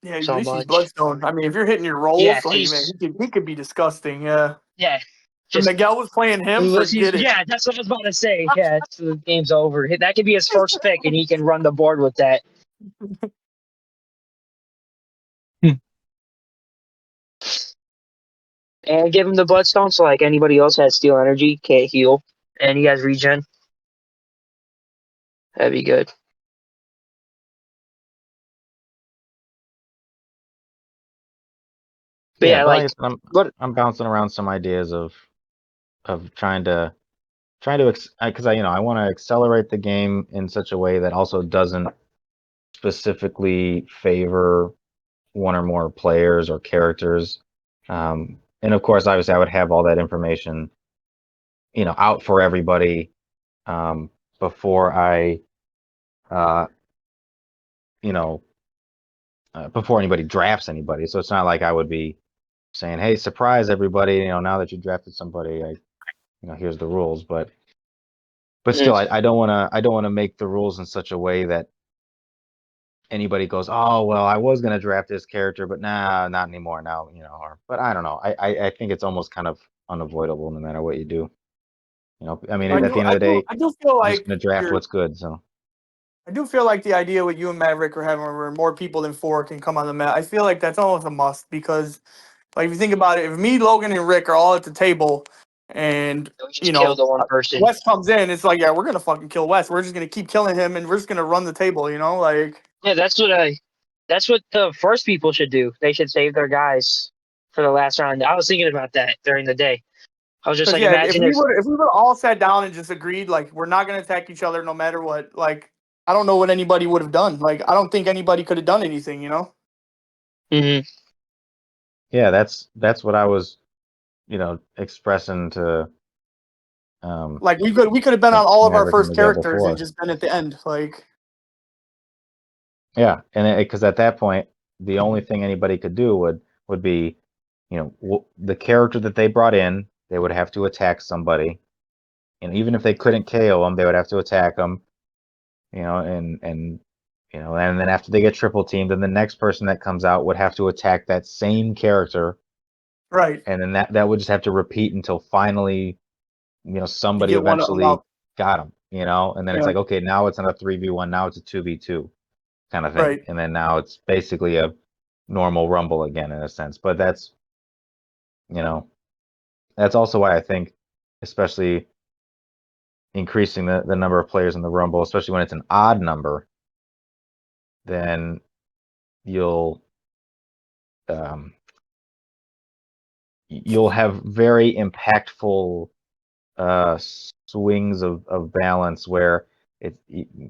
Yeah, so Ulysses much. Bloodstone. I mean, if you're hitting your Yeah, rolls, like man, he's he could be disgusting. Yeah, yeah, if just Miguel was playing him, Ulysses. forget it. Yeah, that's what I was about to say. Yeah, the game's over. That could be his first pick, and he can run the board with that. And give him the Bloodstone, so like anybody else has Steel Energy, can't heal, and he has regen. That'd be good. But Yeah, yeah, but like I like said, I'm what? I'm bouncing around some ideas of trying to because I want to accelerate the game in such a way that also doesn't specifically favor one or more players or characters. And of course, obviously, I would have all that information, out for everybody, before I, uh, you know, before anybody drafts anybody. So it's not like I would be saying, "Hey, surprise everybody! Now that you drafted somebody, here's the rules." But Mhm. still, I don't want to make the rules in such a way that anybody goes, "Oh, well, I was gonna draft this character, but nah, not anymore now." But I don't know. I think it's almost kind of unavoidable no matter what you do. I mean, I at the do end of I the do day, I do feel you're just like gonna draft you're what's good. So I do feel like the idea with you and Maverick are having where more people than four can come on the mat. I feel like that's almost a must because, like, if you think about it, if me, Logan, and Rick are all at the table, and We just killed the one person. Wes comes in, it's like, yeah, we're gonna fucking kill Wes. We're just gonna keep killing him, and we're just gonna run the table. Like, Yeah, that's what the first people should do. They should save their guys for the last round. I was thinking about that during the day. I was just because like, yeah, if imagine we if would if we would all sat down and just agreed, like, we're not gonna attack each other no matter what. Like, I don't know what anybody would have done. Like, I don't think anybody could have done anything. Mhm. yeah, that's what I was expressing to Like, we could have been on all of our Maverick and first Miguel characters and before. just been at the end. Like, Yeah, and because at that point, the only thing anybody could do would be, the character that they brought in, they would have to attack somebody, and even if they couldn't KO them, they would have to attack them, and then after they get triple teamed, then the next person that comes out would have to attack that same character, right, and then that would just have to repeat until finally, you somebody get one of them eventually out. got them, and then it's Yeah, like, okay, now it's not a 3v1, now it's a 2v2 kind of thing. right. And then now it's basically a normal rumble again in a sense. But you know, that's also why I think, especially increasing the number of players in the rumble, especially when it's an odd number, then you'll um, you'll have very impactful swings of balance where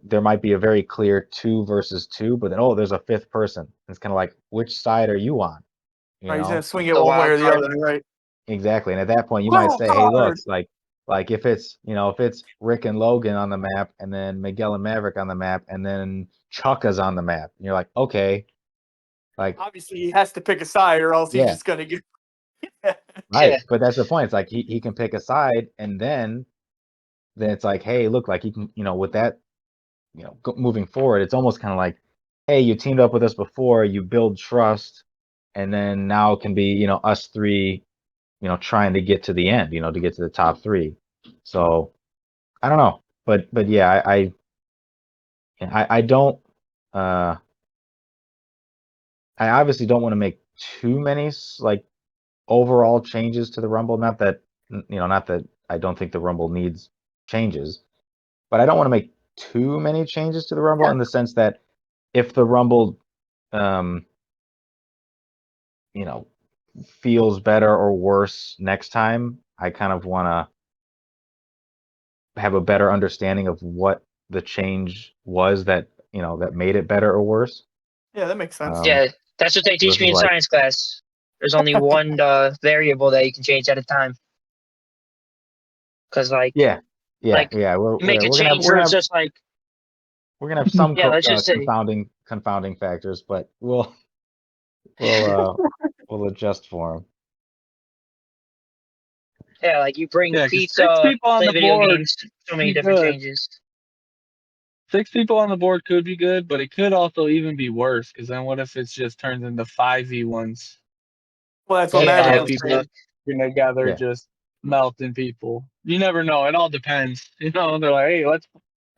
there might be a very clear 2 versus 2, but then there's a fifth person. It's kind of like, which side are you on? You Right, he's gonna know, swing it The one way wild or the card. other. Right. exactly. And at that point, you might Wild say, hey, look, card. like if it's Rick and Logan on the map, and then Miguel and Maverick on the map, and then Chukka's on the map, and you're like, okay, like, Obviously, he has to pick a side, or else he's yeah, just gonna get. right. Yeah. But that's the point. It's like he can pick a side, and then it's like, hey, look, like he can, with that, moving forward, it's almost kind of like, hey, you teamed up with us before, you build trust, and then now it can be, us three, trying to get to the end, to get to the top three. So I don't know, but yeah, I don't, uh, I obviously don't want to make too many like overall changes to the Rumble. Not that I don't think the Rumble needs changes, but I don't want to make too many changes to the Rumble in the sense that if the Rumble, um, you know, feels better or worse next time, I kind of want to have a better understanding of what the change was that made it better or worse. Yeah, that makes sense. Um, Yeah, that's what they teach versus me in like, science class. There's only one variable that you can change at a time. Because yeah, yeah, like yeah, you make a we're gonna have change we're where gonna it's have just like, we're gonna have some yeah, let's just say, confounding factors, but we'll adjust for them. yeah, like you bring Yeah, because six pizza, people on play the video board games, so could many be different good. changes. 6 people on the board could be good, but it could also even be worse. Because then what if it just turns into 5v1s? Well, that's what Just Yeah, Maverick five was people saying. working together, Yeah, just melting people. You never know. It all depends. They're like, hey, let's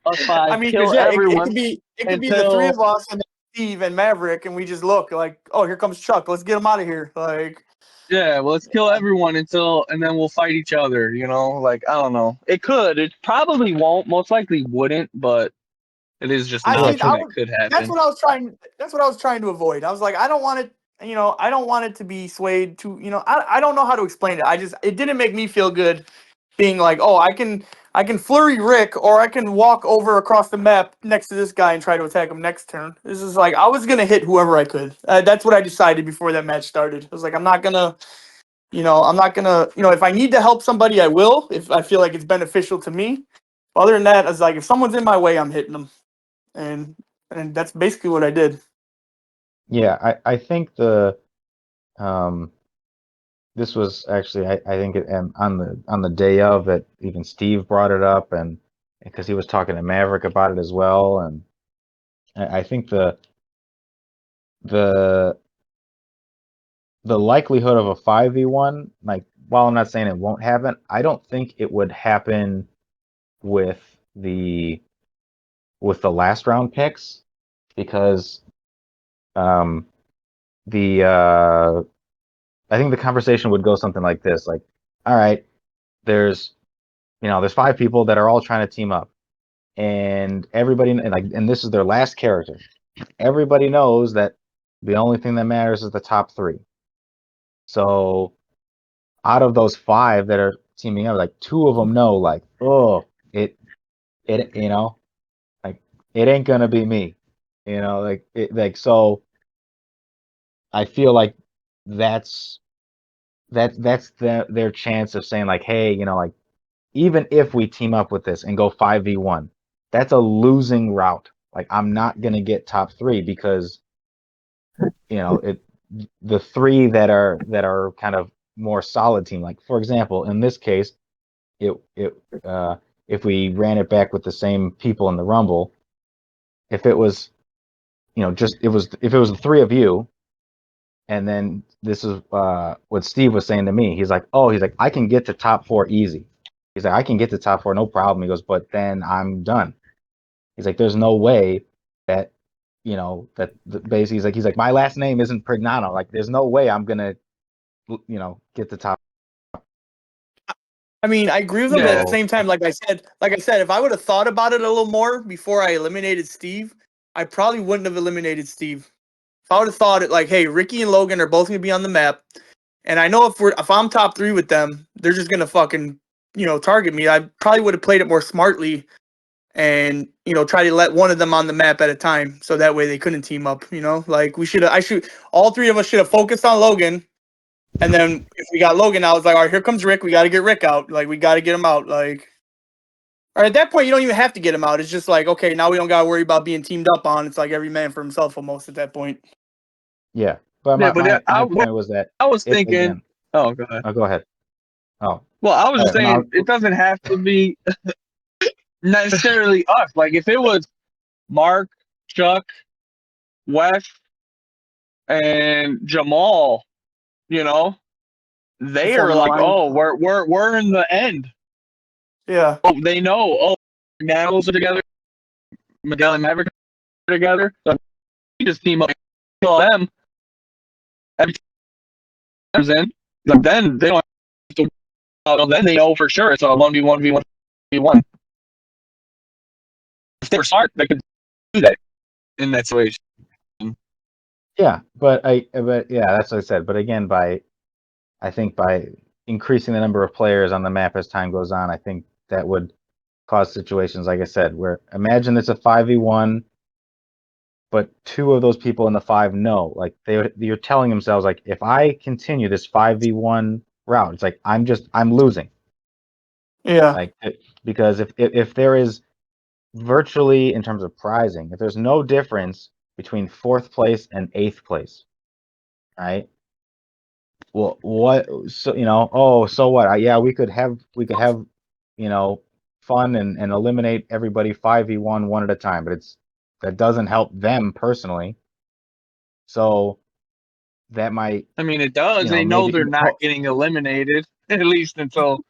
us I five mean, because kill yeah, it everyone could be the three until of us and then Steve and Maverick, and we just look like, oh, here comes Chuck. Let's get him out of here. Like, yeah, well, let's kill everyone until, and then we'll fight each other. Like I don't know. It could. It probably won't. Most likely wouldn't, but it is just an I see. yeah, option I that would. could That's happen. what I was trying. That's what I was trying to avoid. I was like, I don't want it. I don't want it to be swayed to. I don't know how to explain it. It didn't make me feel good being like, oh, I can flurry Rick, or I can walk over across the map next to this guy and try to attack him next turn. This is like I was gonna hit whoever I could. That's what I decided before that match started. I was like, I'm not gonna. If I need to help somebody, I will. If I feel like it's beneficial to me. Other than that, I was like, if someone's in my way, I'm hitting them, and that's basically what I did. Yeah, I think the um this was actually I think on the day of that even Steve brought it up and because he was talking to Maverick about it as well and I think the the likelihood of a 5v1 like while I'm not saying it won't happen, I don't think it would happen with the with the last round picks because um the I think the conversation would go something like this like all right there's there's five people that are all trying to team up and everybody and this is their last character. Everybody knows that the only thing that matters is the top three. So out of those five that are teaming up, like two of them know, like, oh, it, like it ain't gonna be me, like so. I feel like that's that's their chance of saying like, hey, like even if we team up with this and go 5v1, that's a losing route. Like I'm not gonna get top three because it the three that are kind of more solid team. Like for example, in this case, it if we ran it back with the same people in the Rumble, if it was just it was if it was the three of you, and then this is what Steve was saying to me. He's like I can get to top four easy. He's like I can get to top four no problem. He goes, but then I'm done. He's like there's no way that basically he's like my last name isn't Prignano. Like there's no way I'm gonna get the top. I mean, I agree with him, but at the Yeah. same time, like I said, if I would have thought about it a little more before I eliminated Steve, I probably wouldn't have eliminated Steve. If I would have thought it like, hey, Ricky and Logan are both gonna be on the map, and I know if I'm top three with them, they're just gonna fucking target me. I probably would have played it more smartly and try to let one of them on the map at a time, so that way they couldn't team up. Like all three of us should have focused on Logan. And then if we got Logan, I was like, all right, here comes Rick. We got to get Rick out. Like, we got to get him out. Like, all right, at that point, you don't even have to get him out. It's just like, okay, now we don't got to worry about being teamed up on. It's like every man for himself almost at that point. Yeah, but Yeah, my but my, my what point was that I was if thinking. again, Oh, go ahead. oh, go ahead. Oh, Well, I was just no, saying it doesn't have to be necessarily us. Like if it was Mark, Chuck, Wes, and Jamal, you know, The they are forming like, line. oh, we're in the end. Yeah. Oh, they know. Oh, Nattles are together. Miguel and Maverick are together. So we just team up, kill them. Every time comes in, like, then they don't have to. Then they know for sure it's a 1v1 v1v1. If they were smart, they could do that in that situation. yeah, but yeah, that's what I said. But again, I think by increasing the number of players on the map as time goes on, I think that would cause situations like I said, where imagine it's a 5v1, but two of those people in the five know, like you're telling themselves like if I continue this 5v1 route, it's like I'm losing. Yeah. Like because if there is virtually in terms of prizing, if there's no difference between fourth place and eighth place, right? Well, what? So oh, so what? Yeah, we could have you know fun and eliminate everybody 5v1 one at a time, but that doesn't help them personally. So that might I mean, it does. They know maybe they're not getting eliminated, at least until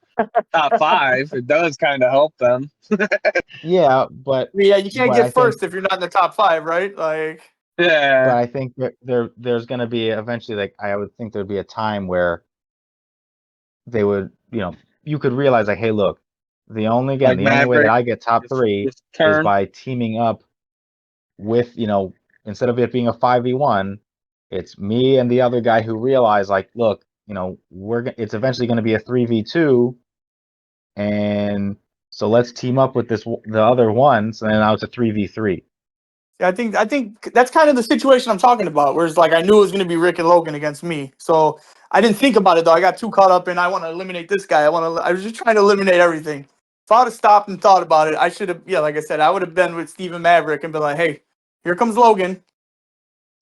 top five. It does kind of help them. yeah, but Yeah, you can't but I get think first if you're not in the top five, right? Like, Yeah, that there's going to be eventually like I would think there'd be a time where they would, you could realize like, hey, look, like the only way that Maverick. I get top three Just is turn. by teaming up with, instead of it being a 5v1, it's me and the other guy who realize like, look, it's eventually going to be a 3v2 and so let's team up with the other one. So then now it's a 3v3. I think that's kind of the situation I'm talking about. Whereas like I knew it was gonna be Rick and Logan against me, so I didn't think about it though. I got too caught up in I want to eliminate this guy. I was just trying to eliminate everything. If I would have stopped and thought about it, I should have. Yeah, like I said, I would have been with Steven Maverick and been like, hey, here comes Logan.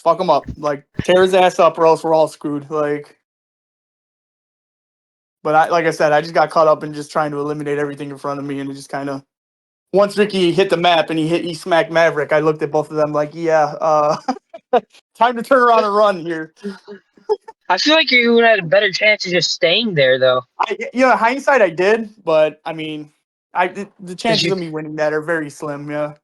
fuck him up. Like, tear his ass up, or else we're all screwed. Like, but like I said, I just got caught up in just trying to eliminate everything in front of me, and it just kind of. Once Ricky hit the map and he smacked Maverick, I looked at both of them like, yeah, time to turn around and run here. I feel like you would have had a better chance of just staying there, though. Hindsight, I did, but I mean, the chances you, of me winning that are very slim. Yeah.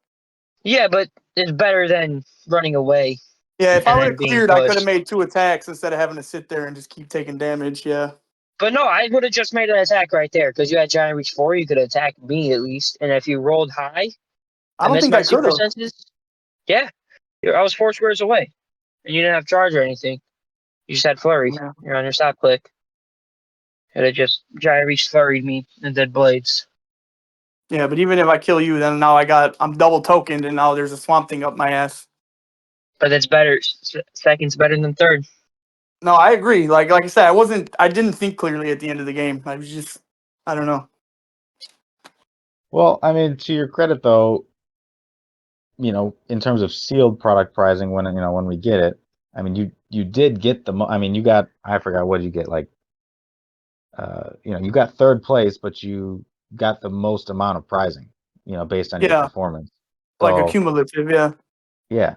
yeah, but it's better than running away Yeah, if I and would then have being cleared, I could have pushed. made 2 attacks instead of having to sit there and just keep taking damage. Yeah. But no, I would have just made an attack right there because you had Giant Reach 4. You could attack me at least. And if you rolled high I and don't missed think my I could super have. senses, yeah, I was 4 squares away. And you didn't have charge or anything. You just had flurry. Yeah. You're on your stop click. It had just Giant Reach flurried me and did blades. Yeah, but even if I kill you, then now I'm double tokened, and now there's a swamp thing up my ass. But that's better. Second's better than third. No, I agree. Like I said, I didn't think clearly at the end of the game. I was just, I don't know. Well, I mean, to your credit though, in terms of sealed product pricing, when we get it, I mean, you did get I mean, you got, I forgot, what did you get? Like, you got third place, but you got the most amount of pricing, based on your Yeah, performance. like a So cumulative. Yeah. yeah,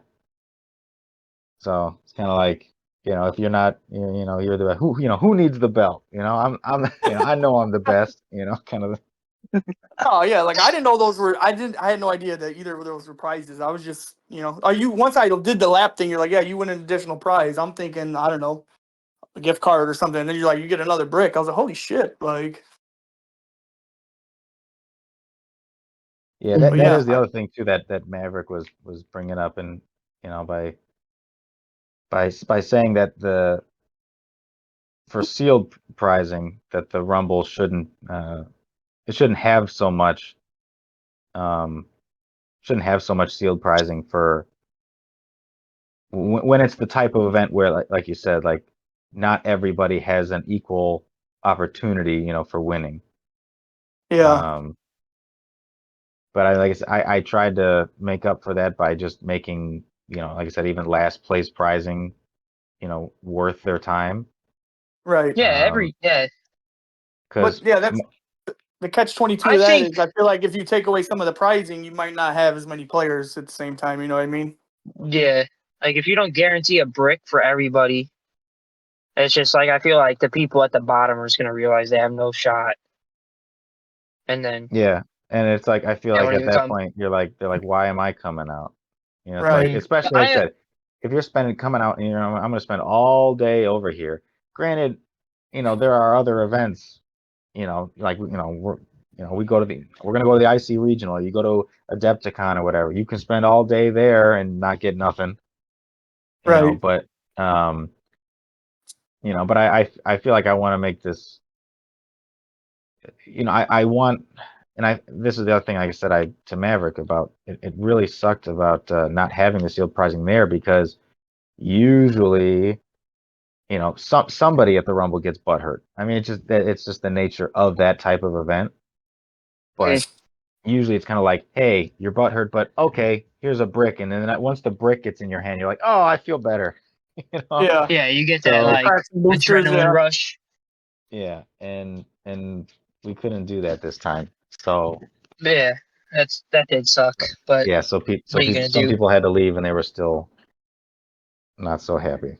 so it's kind of like, if you're not, you're the who needs the belt? I'm, I know I'm the best, kind of. Oh yeah, like I didn't know those were. I had no idea that either of those were prizes. I was just, are you? Once I did the lap thing, you're like, yeah, you win an additional prize. I'm thinking, I don't know, a gift card or something. And then you're like, you get another brick. I was like, holy shit, like. Yeah, Mm. that But that yeah, is the other thing too that Maverick was bringing up, and by saying that for sealed prizing, that the Rumble it um shouldn't have so much sealed prizing for when it's the type of event where, like you said, like not everybody has an equal opportunity, for winning. yeah, Um, but like I said, I tried to make up for that by just making, like I said, even last place prizing, worth their time. right. Yeah, yeah. But Because yeah, that's the catch-22 I of that think, is I feel like if you take away some of the prizing, you might not have as many players at the same time. You know what I mean? yeah, like if you don't guarantee a brick for everybody, it's just like I feel like the people at the bottom are just gonna realize they have no shot, and then yeah, and it's like I feel they like won't at even that come. point they're like, why am I coming out? It's like, Right. especially like I I said, if you're spending coming out, and I'm going to spend all day over here. Granted, there are other events, like we're going to go to the IC regional. You go to Adepticon or whatever. You can spend all day there and not get nothing, Right. but um, but I feel like I want to make this, I want, and this is the other thing, like I said, to Maverick about it, it really sucked about not having the sealed prizing there, because usually, somebody at the Rumble gets butt hurt. I mean, it's just the nature of that type of event. mm, But usually it's kind of like, hey, you're butt hurt, but okay, here's a brick, and then once the brick gets in your hand, you're like, oh, I feel better, you know. Yeah. yeah, you get that So like Crack some boosters. adrenaline Yeah. rush. yeah, and we couldn't do that this time. So Yeah, that did suck. But yeah, what are you gonna some do? people had to leave, and they were still not so happy.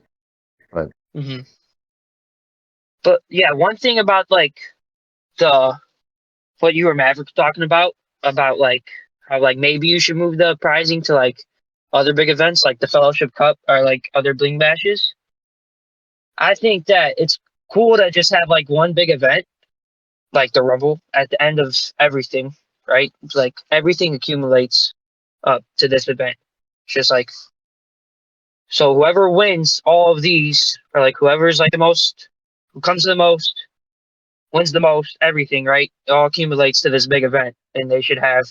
But Hmm. But yeah, one thing about like the what you were Maverick talking about like how like maybe you should move the prizing to like other big events like the Fellowship Cup or like other bling bashes. I think that it's cool to just have like one big event like the Rumble at the end of everything, right? It's like everything accumulates up to this event. It's just like so whoever wins all of these or like whoever's like the most who comes to the most wins the most everything, right? It all accumulates to this big event and they should have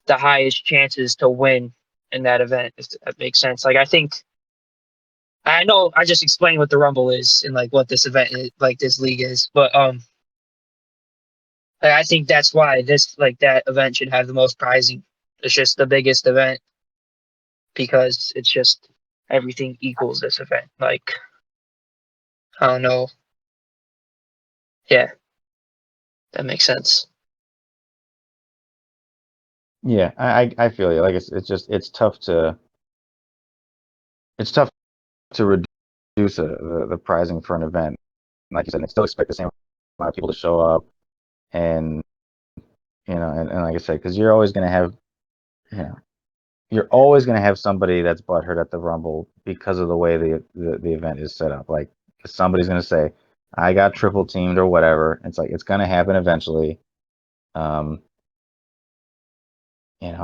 the highest chances to win in that event, if that makes sense. Like I think I know I just explained what the Rumble is and like what this event is, like this league is, but like, I think that's why this like that event should have the most prizing. It's just the biggest event because it's just everything equals this event. Like, I don't know. Yeah, that makes sense. Yeah, I feel you. Like it's just it's tough to reduce the pricing for an event. Like you said, and still expect the same amount of people to show up, and and like I said, because you're always going to have, you know, you're always going to have somebody that's butthurt at the Rumble because of the way the event is set up. Like somebody's going to say, "I got triple teamed" or whatever. It's like it's going to happen eventually. Um, and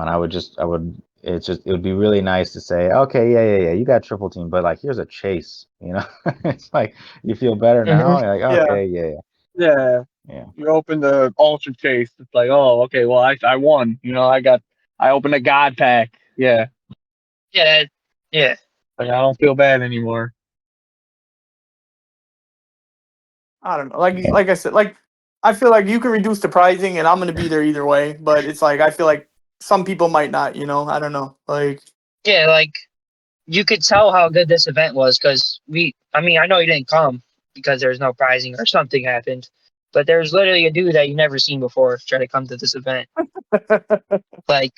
it would be really nice to say, okay, yeah, you got triple team, but like here's a chase. It's like you feel better now. Mhm. You're like, Yeah. okay, yeah, Yeah. yeah. You open the ultra chase. It's like, oh, okay, well, I won. I opened a god pack. Yeah. Yeah, yeah, Like, I don't feel bad anymore. I don't know. Like I said, like I feel like you can reduce the pricing, and I'm gonna be there either way. But it's like I feel like some people might not. I don't know. Like yeah. Like, you could tell how good this event was because I mean, I know you didn't come because there's no prizing or something happened, but there's literally a dude that you never seen before try to come to this event. Like,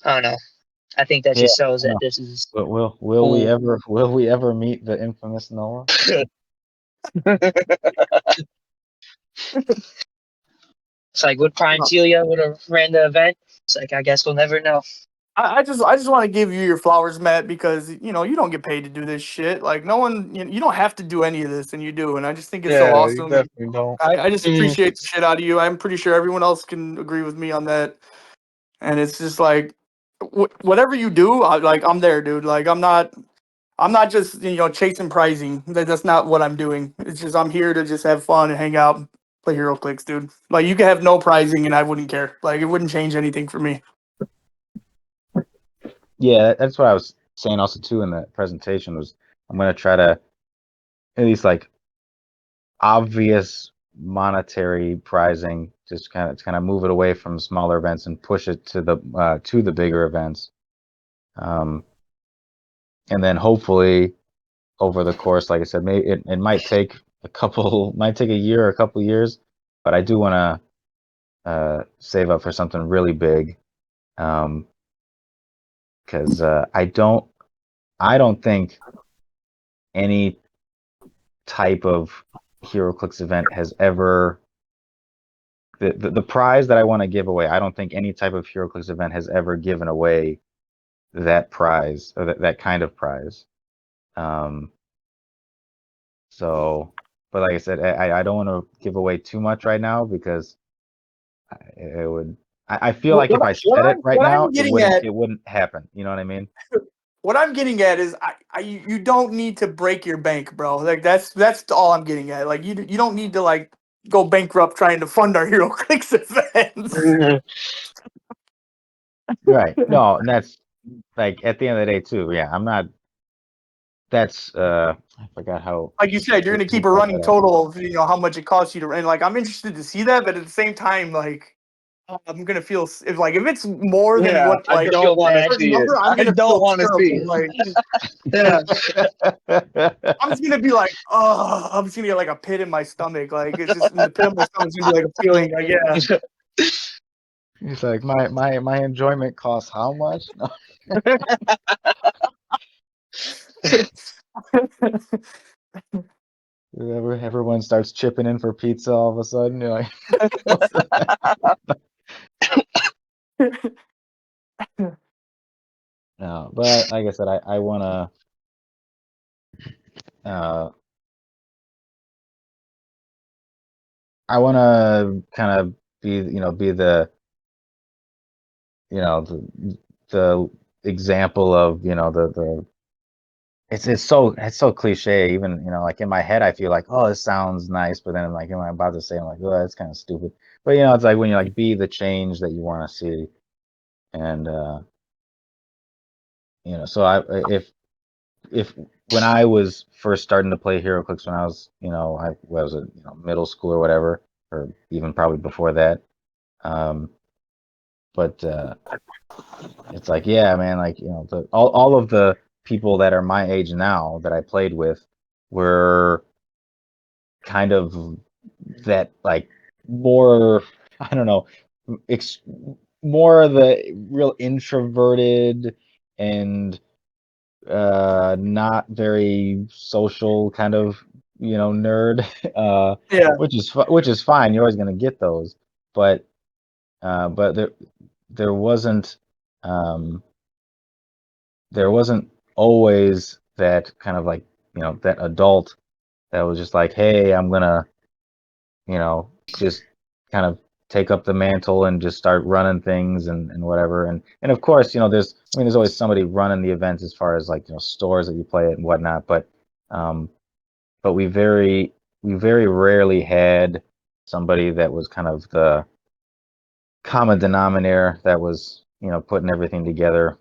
I don't know. I think that Yeah, just shows I that know. this is But will we Cool. ever meet the infamous Noah? It's like, would Prime Celia would have ran the event? It's like, I guess we'll never know. I just want to give you your flowers, Matt, because you don't get paid to do this shit. Like no one, you don't have to do any of this, and you do, and I just think it's so Yeah, you awesome. And definitely don't. I just Mhm. appreciate the shit out of you. I'm pretty sure everyone else can agree with me on that. And it's just like whatever you do, I'm there, dude. Like I'm not just chasing prizing. That's not what I'm doing. It's just I'm here to just have fun and hang out, and play Hero Clicks, dude. Like you could have no prizing, and I wouldn't care. Like it wouldn't change anything for me. Yeah, that's what I was saying also too in the presentation was I'm gonna try to at least like obvious monetary pricing, just kind of move it away from smaller events and push it to the bigger events. Um, and then hopefully over the course, like I said, maybe it might take might take a year or a couple years, but I do want to save up for something really big. Because I don't think any type of HeroClix event has ever the prize that I want to give away. I don't think any type of HeroClix event has ever given away that prize or that kind of prize. Um, so, but like I said, I don't want to give away too much right now because it would. I feel What like what, if I- I what said it I'm right what now, I'm getting at it wouldn't happen. You know what I mean? what I'm getting at is you don't need to break your bank, bro. Like that's all I'm getting at. Like you don't need to like go bankrupt trying to fund our Hero Clicks events. Right. No, and that's like at the end of the day too. Yeah, I'm not. That's I forgot how Like you said, you're gonna who keep a brought running that up. total of how much it costs you to rent. Like I'm interested to see that, but at the same time, like I'm gonna feel if it's more than Yeah, what I You like could don't feel want to bad. certain see it. number, I'm I gonna don't feel want to see terrible. it. Like yeah, I'm just gonna be like, oh, I'm just gonna get like a pit in my stomach. Like it's just in the pit of my stomach's gonna be like a feeling. Like yeah. He's like, my enjoyment costs how much? No. Everyone starts chipping in for pizza all of a sudden. You're like, what's no, but like I said, I wanna uh kind of be the example of the it's so cliche. Even like in my head, I feel like, oh, this sounds nice, but then like am I about to say, I'm like, oh, that's kind of stupid. But it's like when you like be the change that you want to see, and so if when I was first starting to play HeroClix when I was I was it middle school or whatever, or even probably before that. Um, but it's like, yeah, man, like, all of the people that are my age now that I played with were kind of that, like, more, I don't know, ex more of the real introverted and not very social kind of, nerd, Yeah. which is fine. You're always gonna get those, but there wasn't um, there wasn't always that kind of, like, that adult that was just like, hey, I'm gonna, just kind of take up the mantle and just start running things and whatever. And of course, there's always somebody running the events as far as, like, stores that you play at and whatnot. Um, but we very rarely had somebody that was kind of the common denominator that was, putting everything together.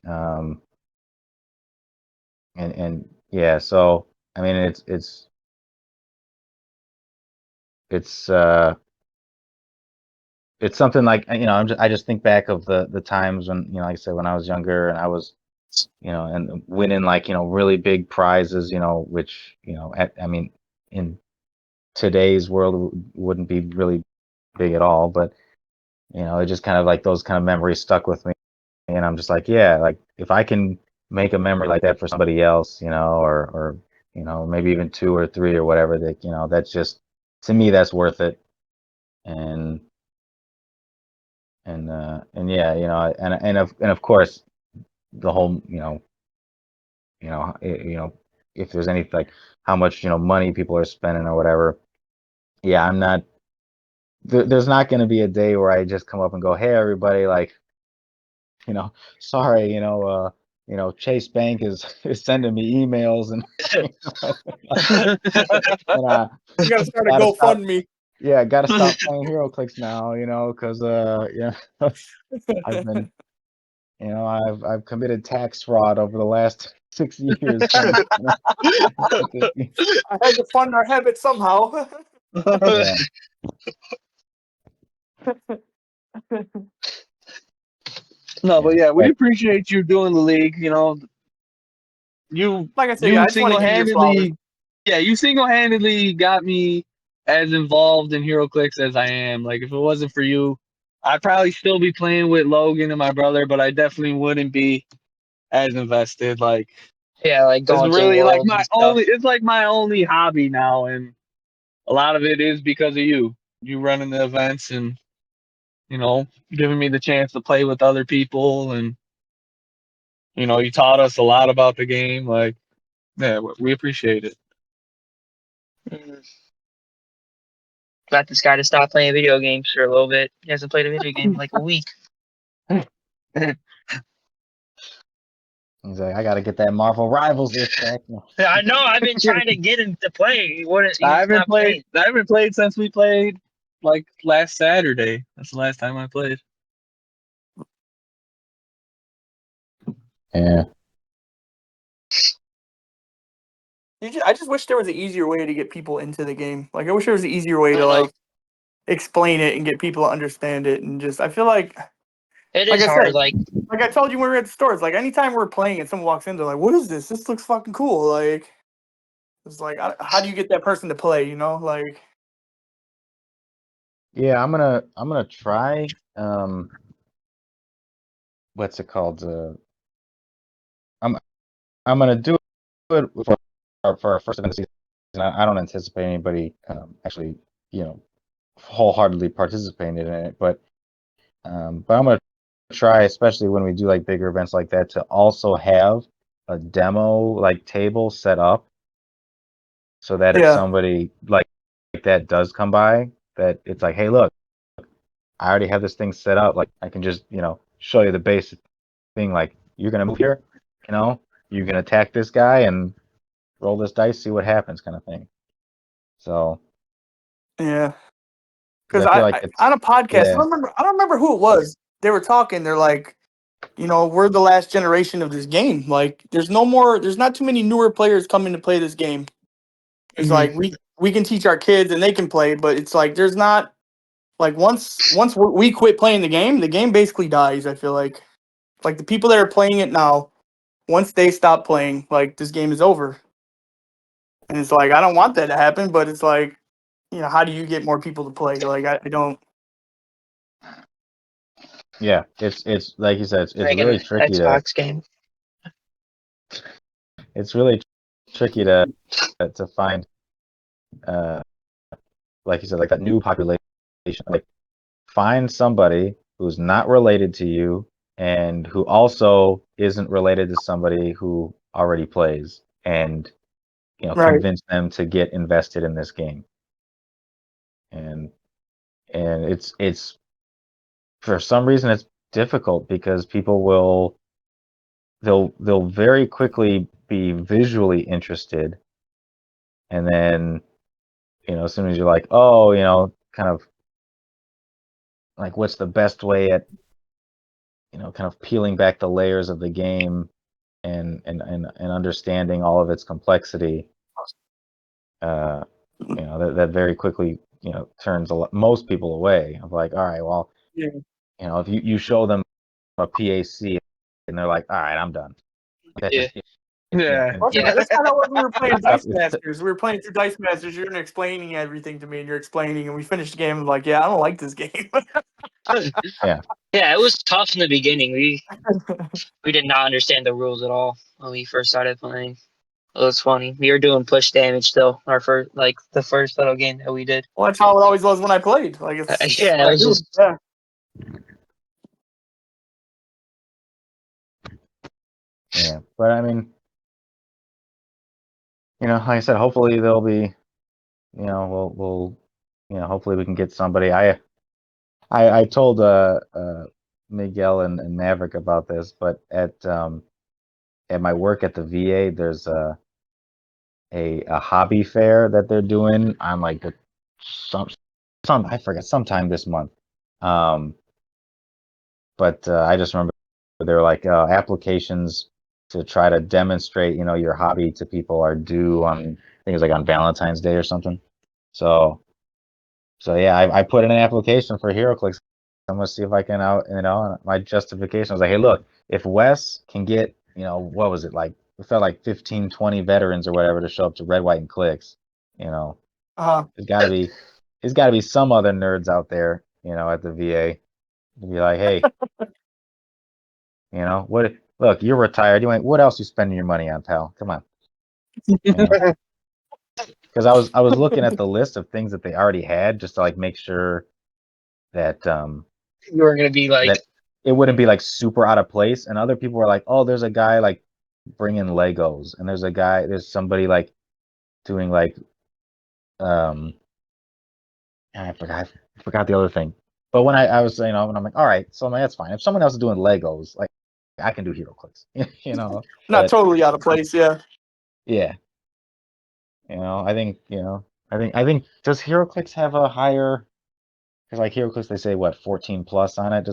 Um, and yeah, so I mean, it's it's something like, I just think back of the times when, like I said, when I was younger and I was, and winning, like, really big prizes, which, I mean, in today's world wouldn't be really big at all, but, it just kind of, like, those kind of memories stuck with me, and I'm just like, yeah, like, if I can make a memory like that for somebody else, or maybe even two or three or whatever, that, that's just, to me, that's worth it. And and yeah, and of course, the whole, if there's any, like, how much, money people are spending or whatever. Yeah, I'm not there's not going to be a day where I just come up and go, hey, everybody, like, you know sorry, Chase Bank is is sending me emails, and and I You gotta start a gotta stop. GoFundMe. Yeah, gotta stop playing HeroClix now, because I've been, I've committed tax fraud over the last 6 years trying to, get this game. I had to fund our habit somehow. Yeah. No, but Yeah. yeah, we But appreciate you doing the league. You Like I said, yeah, you I just want to give you your flowers. you single-handedly got me as involved in HeroClix as I am. Like, if it wasn't for you, I'd probably still be playing with Logan and my brother, but I definitely wouldn't be as invested. Like, Yeah, like it's going to really like worlds and stuff. it's like my only hobby now, and a lot of it is because of you. You running the events and, giving me the chance to play with other people, and, you taught us a lot about the game. Like, yeah, we appreciate it. Mm. Got this guy to stop playing video games for a little bit. He hasn't played a video game in like a week. he's like, I gotta get that Marvel Rivals list back. I know. I've been trying to get him to play. He wouldn't. He's not playing. I haven't played since we played like last Saturday. That's the last time I played. Yeah. I just wish there was an easier way to get people into the game. Like, I wish there was an easier way to, like, explain it and get people to understand it. And just, I feel like It I is hard. said, Like, like I told you when we were at the stores, like, anytime we're playing and someone walks in, they're like, what is this? This looks fucking cool. Like, it's like, how do you get that person to play, Like, Yeah, I'm gonna try, what's it called? I'm I'm gonna do it for our first event of the season. I don't anticipate anybody, actually, you know, wholeheartedly participating in it, but I'm gonna try, especially when we do, like, bigger events like that, to also have a demo, like, table set up, so that if yeah, somebody like that does come by, that it's like, hey, look, I already have this thing set up. Like, I can just, show you the basic thing. Like, you're gonna move here, you know, you can attack this guy and roll this dice, see what happens, kind of thing. So, yeah. because Because I feel like on it's, a podcast, yeah, I don't remember who it was. They were talking. They're like, we're the last generation of this game. Like, there's not too many newer players coming to play this game. It's Mhm. like we can teach our kids and they can play, but it's like there's not Like once we quit playing the game basically dies. I feel like the people that are playing it now, once they stop playing, like this game is over. And it's like I don't want that to happen, but it's like, how do you get more people to play? Like I don't. Yeah, it's like you said, it's Like really an tricky to Xbox game. it's really tricky to find uh like you said, like that new population. Like find somebody who's not related to you and who also isn't related to somebody who already plays, and Right. convince them to get invested in this game. And it's for some reason it's difficult because people will they'll very quickly be visually interested, and then as soon as you're like, oh, kind of like what's the best way at kind of peeling back the layers of the game and understanding all of its complexity, uh that very quickly turns most people away. Of like, all right, well, Yeah. if you show them a PAC and they're like, all right, I'm done. That's Yeah. just it. Yeah. Well, Yeah. that's kind of what we were playing it's tough. Dice Masters. We were playing through Dice Masters. You're explaining everything to me, and you're explaining, and we finished the game. I'm like, yeah, I don't like this game. Yeah. Yeah, it was tough in the beginning. We did not understand the rules at all when we first started playing. It was funny. We were doing push damage still. Our first, like the first little game that we did. Well, that's how it always was when I played. Like it's Yeah, what it I was do. just Yeah. Yeah, but I mean, like I said, hopefully there'll be, we'll hopefully we can get somebody. I told Miguel and Maverick about this, but at my work at the VA, there's a hobby fair that they're doing on like some I forget, sometime this month. Um, but I just remember they were like, applications to try to demonstrate your hobby to people are due on, I think it was like on Valentine's Day or something. So yeah, I put in an application for HeroClix. I'm gonna see if I can out, and my justification was like, hey, look, if Wes can get, what was it like? It felt like 15, 20 veterans or whatever to show up to Red, White, and Clicks. You know, Uh, there's gotta be some other nerds out there, at the VA to be like, hey, what? Look, you're retired. What else you spending your money on, pal? Come on. Because I was looking at the list of things that they already had just to like make sure that you were gonna be like, that it wouldn't be like super out of place. And other people were like, oh, there's a guy like bringing Legos, and there's somebody like doing like um I forgot the other thing. But when I was when I'm like, all right, so I'm like, that's fine. If someone else is doing Legos, like I can do HeroClix, not But totally out of place. Yeah. yeah, I think does HeroClix have a higher? Because like HeroClix, they say what 14 plus on it.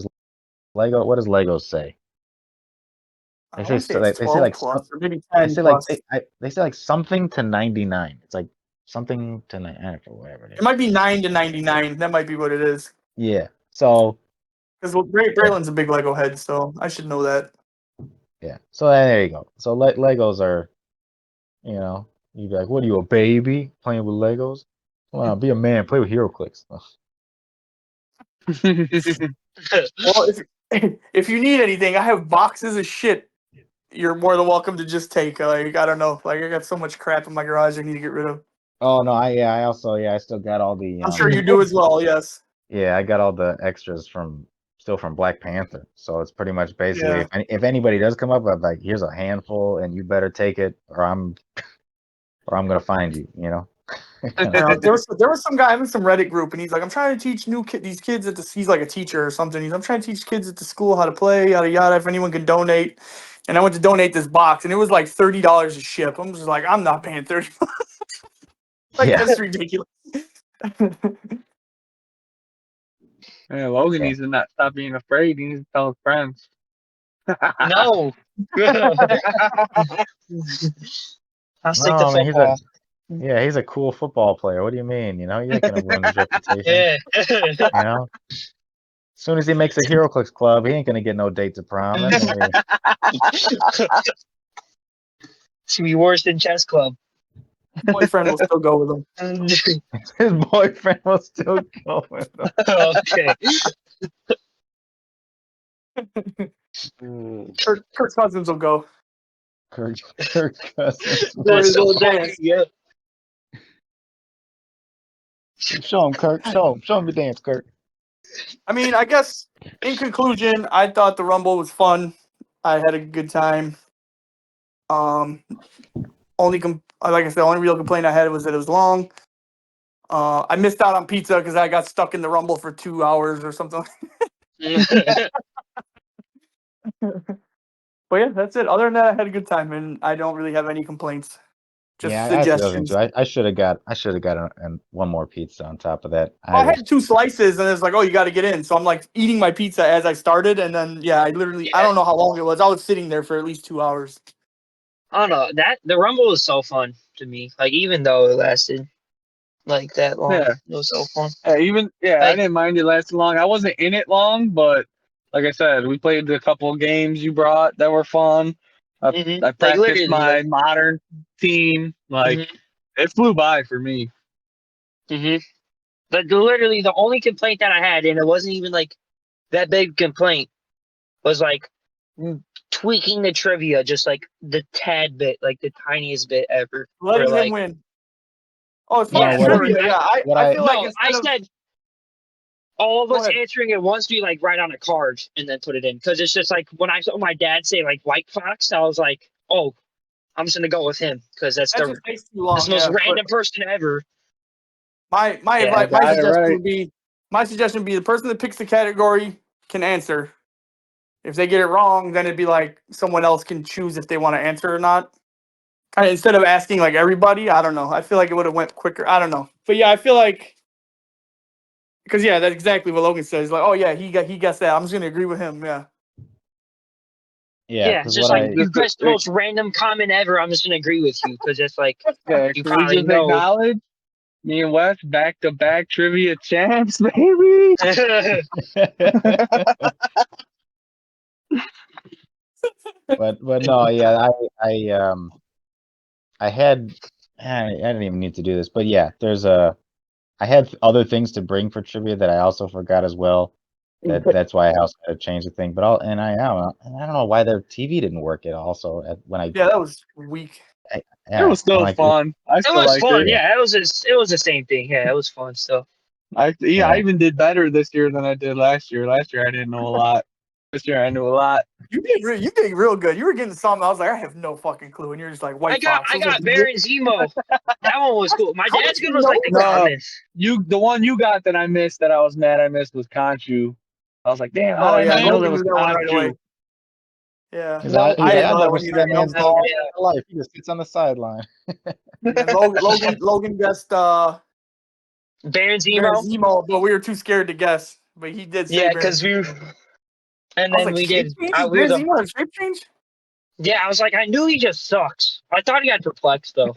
What does Legos say? I want to say it's They say 12 like plus or maybe they 10 say like plus. they say like something to 99. It's like something to I don't know, whatever it It is. might be 9 to 99. That might be what it is. Yeah. So Because yeah, Braylon's a big Lego head, so I should know that. yeah. So there you go. So Legos are, you'd be like, what are you, a baby playing with Legos? Come on, be a man, play with HeroClix. Ugh. Well, if you need anything, I have boxes of shit. You're more than welcome to just take. Like I don't know, like I got so much crap in my garage I need to get rid of. Oh no, I also, I still got all the I'm sure you do as well. Yes. yeah, I got all the extras from Black Panther. So it's pretty much basically, Yeah. if anybody does come up, I'm like, here's a handful, and you better take it, or I'm gonna find you. There was some guy in some Reddit group, and he's like, I'm trying to teach these kids he's like a teacher or something. I'm trying to teach kids at the school how to play, yada yada. If anyone can donate, and I went to donate this box, and it was like $30 a ship. I'm just like, I'm not paying 30. Like Yeah, that's ridiculous. Yeah, Logan yeah. needs to not stop being afraid. He needs to tell his friends. no. I'll No, stick to I mean football. Yeah, he's a cool football player. What do you mean? You know, you ain't gonna ruin his reputation. Yeah. You know, as soon as he makes a HeroClix club, he ain't gonna get no date to prom. That's gonna be It's gonna be worse than chess club. Boyfriend will still go with him. his boyfriend will still go with him. Okay. Kirk Cousins will go. Kirk Cousins. For That's his so little funny. dance. Yeah. Show him, Kirk. Show him your dance, Kirk. I mean, I guess in conclusion, I thought the Rumble was fun. I had a good time. Like I said, the only real complaint I had was that it was long. I missed out on pizza because I got stuck in the Rumble for 2 hours or something. But yeah, that's it. Other than that, I had a good time, and I don't really have any complaints. Just Yeah, that's the other thing suggestions. too. I should have got and one more pizza on top of that. I had 2 slices, and it's like, oh, you got to get in. So I'm like eating my pizza as I started, and then I don't know how long it was. I was sitting there for at least 2 hours. I don't know. The Rumble was so fun to me. Like even though it lasted like that long, Yeah. it was so fun. I Like- didn't mind it lasting long. I wasn't in it long, but like I said, we played a couple of games you brought that were fun. I Like practiced literally, my modern team. Like it flew by for me. But literally, the only complaint that I had, and it wasn't even like that big complaint, was like tweaking the trivia just like the tad bit, like the tiniest bit ever. Letting Where, him like, win. Oh, as You far know as what? trivia, I feel like no, I instead of said all of Go us ahead. answering it once, we like write on a card and then put it in. Because it's just like when I saw my dad say like White Fox, I was like, oh, I'm just gonna go with him because that's that the just takes too long. most Yeah, but random person ever. my Yeah. advice, Got it right. my suggestion would be the person that picks the category can answer. If they get it wrong, then it'd be like someone else can choose if they want to answer or not. Kind of instead of asking like everybody, I don't know. I feel like it would have went quicker. I don't know, but yeah, I feel like because that's exactly what Logan says. Like, oh yeah, he guessed that. I'm just gonna agree with him. Yeah. Yeah, Yeah, it's because just what like I you guessed the most random comment ever. I'm just gonna agree with you because it's like Yeah, you can we probably just know. acknowledge me and Wes back to back trivia champs, baby? but no, yeah, I had I didn't even need to do this, but yeah, I had other things to bring for trivia that I also forgot as well. That's why I also had to change the thing. But I don't know why their TV didn't work at all. So when I Yeah, that was weak. It was I'm still like, fun. I It still was liked fun, it. yeah. It was the same thing. Yeah, it was fun still. I Yeah. even did better this year than I did last year. Last year I didn't know a lot. This year I knew a lot. You did real good. You were getting something. I was like, I have no fucking clue, and you're just like White Fox. I was like, got Baron Zemo. That one was cool. My How dad's did you good was like know the that? dumbest. The one you got that I missed that I was mad I missed was Conchu. I was like, damn, how Oh did I yeah, not know Logan that was knew that one right away. Conchu? Yeah, he's Lo- like, I didn't I know that never one see either. that man's Oh, name yeah. in my life. He just sits on the sideline. And then Logan guessed Baron Baron Zemo. Zemo, but we were too scared to guess. But he did say Yeah, Baron because Zemo. and I was then like, we shape did. change? We were Baron the Zemo had shape change? Yeah, I was like, I knew he just sucks. I thought he had perplex though.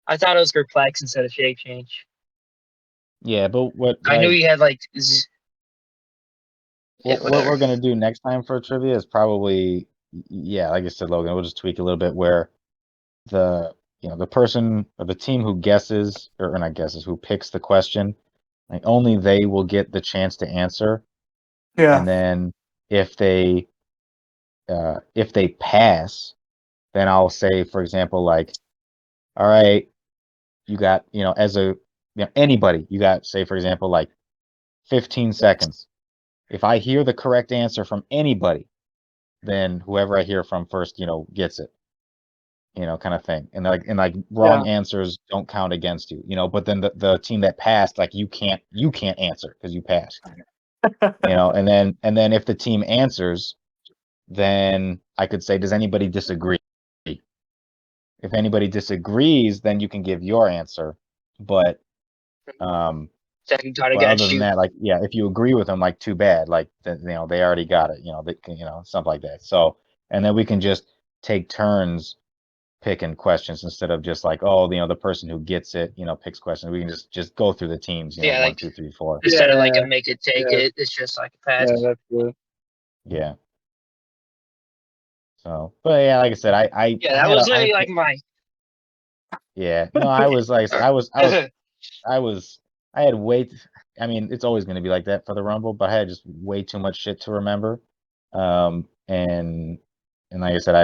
I thought it was perplex instead of shape change. Yeah, but I knew he had like. what we're gonna do next time for trivia is probably, yeah, like I said, Logan, we'll just tweak a little bit where the person or the team who guesses or not guesses, who picks the question, like only they will get the chance to answer. Yeah. And then if they pass, then I'll say, for example, like, all right, you got, as a anybody, you got, say, for example, like 15 seconds. If I hear the correct answer from anybody, then whoever I hear from first, gets it. Kind of thing. And like wrong answers don't count against you, but then the team that passed, like you can't answer because you passed. And then if the team answers, then I could say, does anybody disagree? If anybody disagrees, then you can give your answer. But Second card but other against than you. that, like, yeah, if you agree with them, like, too bad. Like, they already got it. They can, stuff like that. So, and then we can just take turns picking questions instead of just like, oh, the person who gets it, picks questions. We can just go through the teams, Yeah, one, like 2, 3, 4. instead of like Yeah. a make it take Yeah. it, it's just like a pass. Yeah, that's good. Yeah. So, but yeah, like I said, I Yeah, I that had was a literally like my. yeah, no, I was like I had I mean, it's always going to be like that for the Rumble, but I had just way too much shit to remember. And like I said,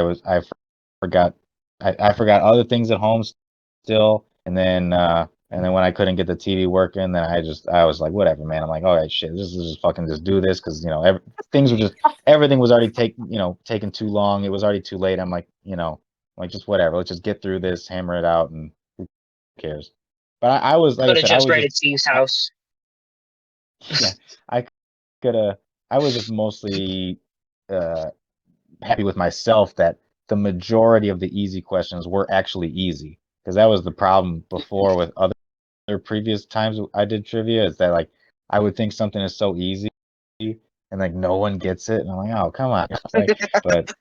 forgot I forgot other things at home still, and then when I couldn't get the TV working, then I was like, whatever, man. I'm like, all right, shit, this is just fucking just do this because things were just everything was already taking too long. It was already too late. I'm like, like just whatever. Let's just get through this, hammer it out, and who cares? But I was like I Could have said, I just was read just at Steve's house. yeah, I could have. I was just mostly uh, happy with myself that the majority of the easy questions were actually easy because that was the problem before with other previous times I did trivia is that like I would think something is so easy and like no one gets it and I'm like, oh come on, like, but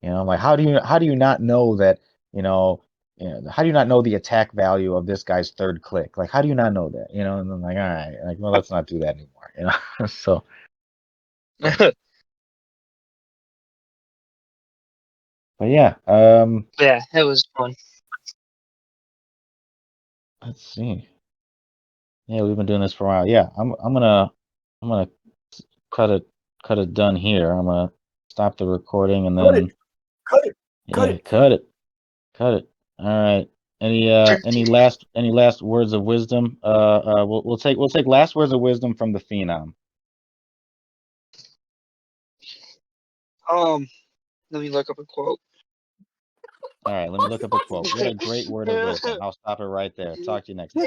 I'm like, how do you not know that how do you not know the attack value of this guy's third click? Like, how do you not know that? And I'm like, all right, like, well, let's not do that anymore. So, but yeah, Yeah, it was fun. let's see. Yeah, we've been doing this for a while. Yeah, I'm gonna cut it done here. I'm gonna stop the recording and Cut it. then Cut it. Cut yeah, it. cut it. All right. Any 13. last words of wisdom? We'll take last words of wisdom from the Phenom. Let me look up a quote. All right, let me look up a quote. What a great word of wisdom. I'll stop it right there. Talk to you next time.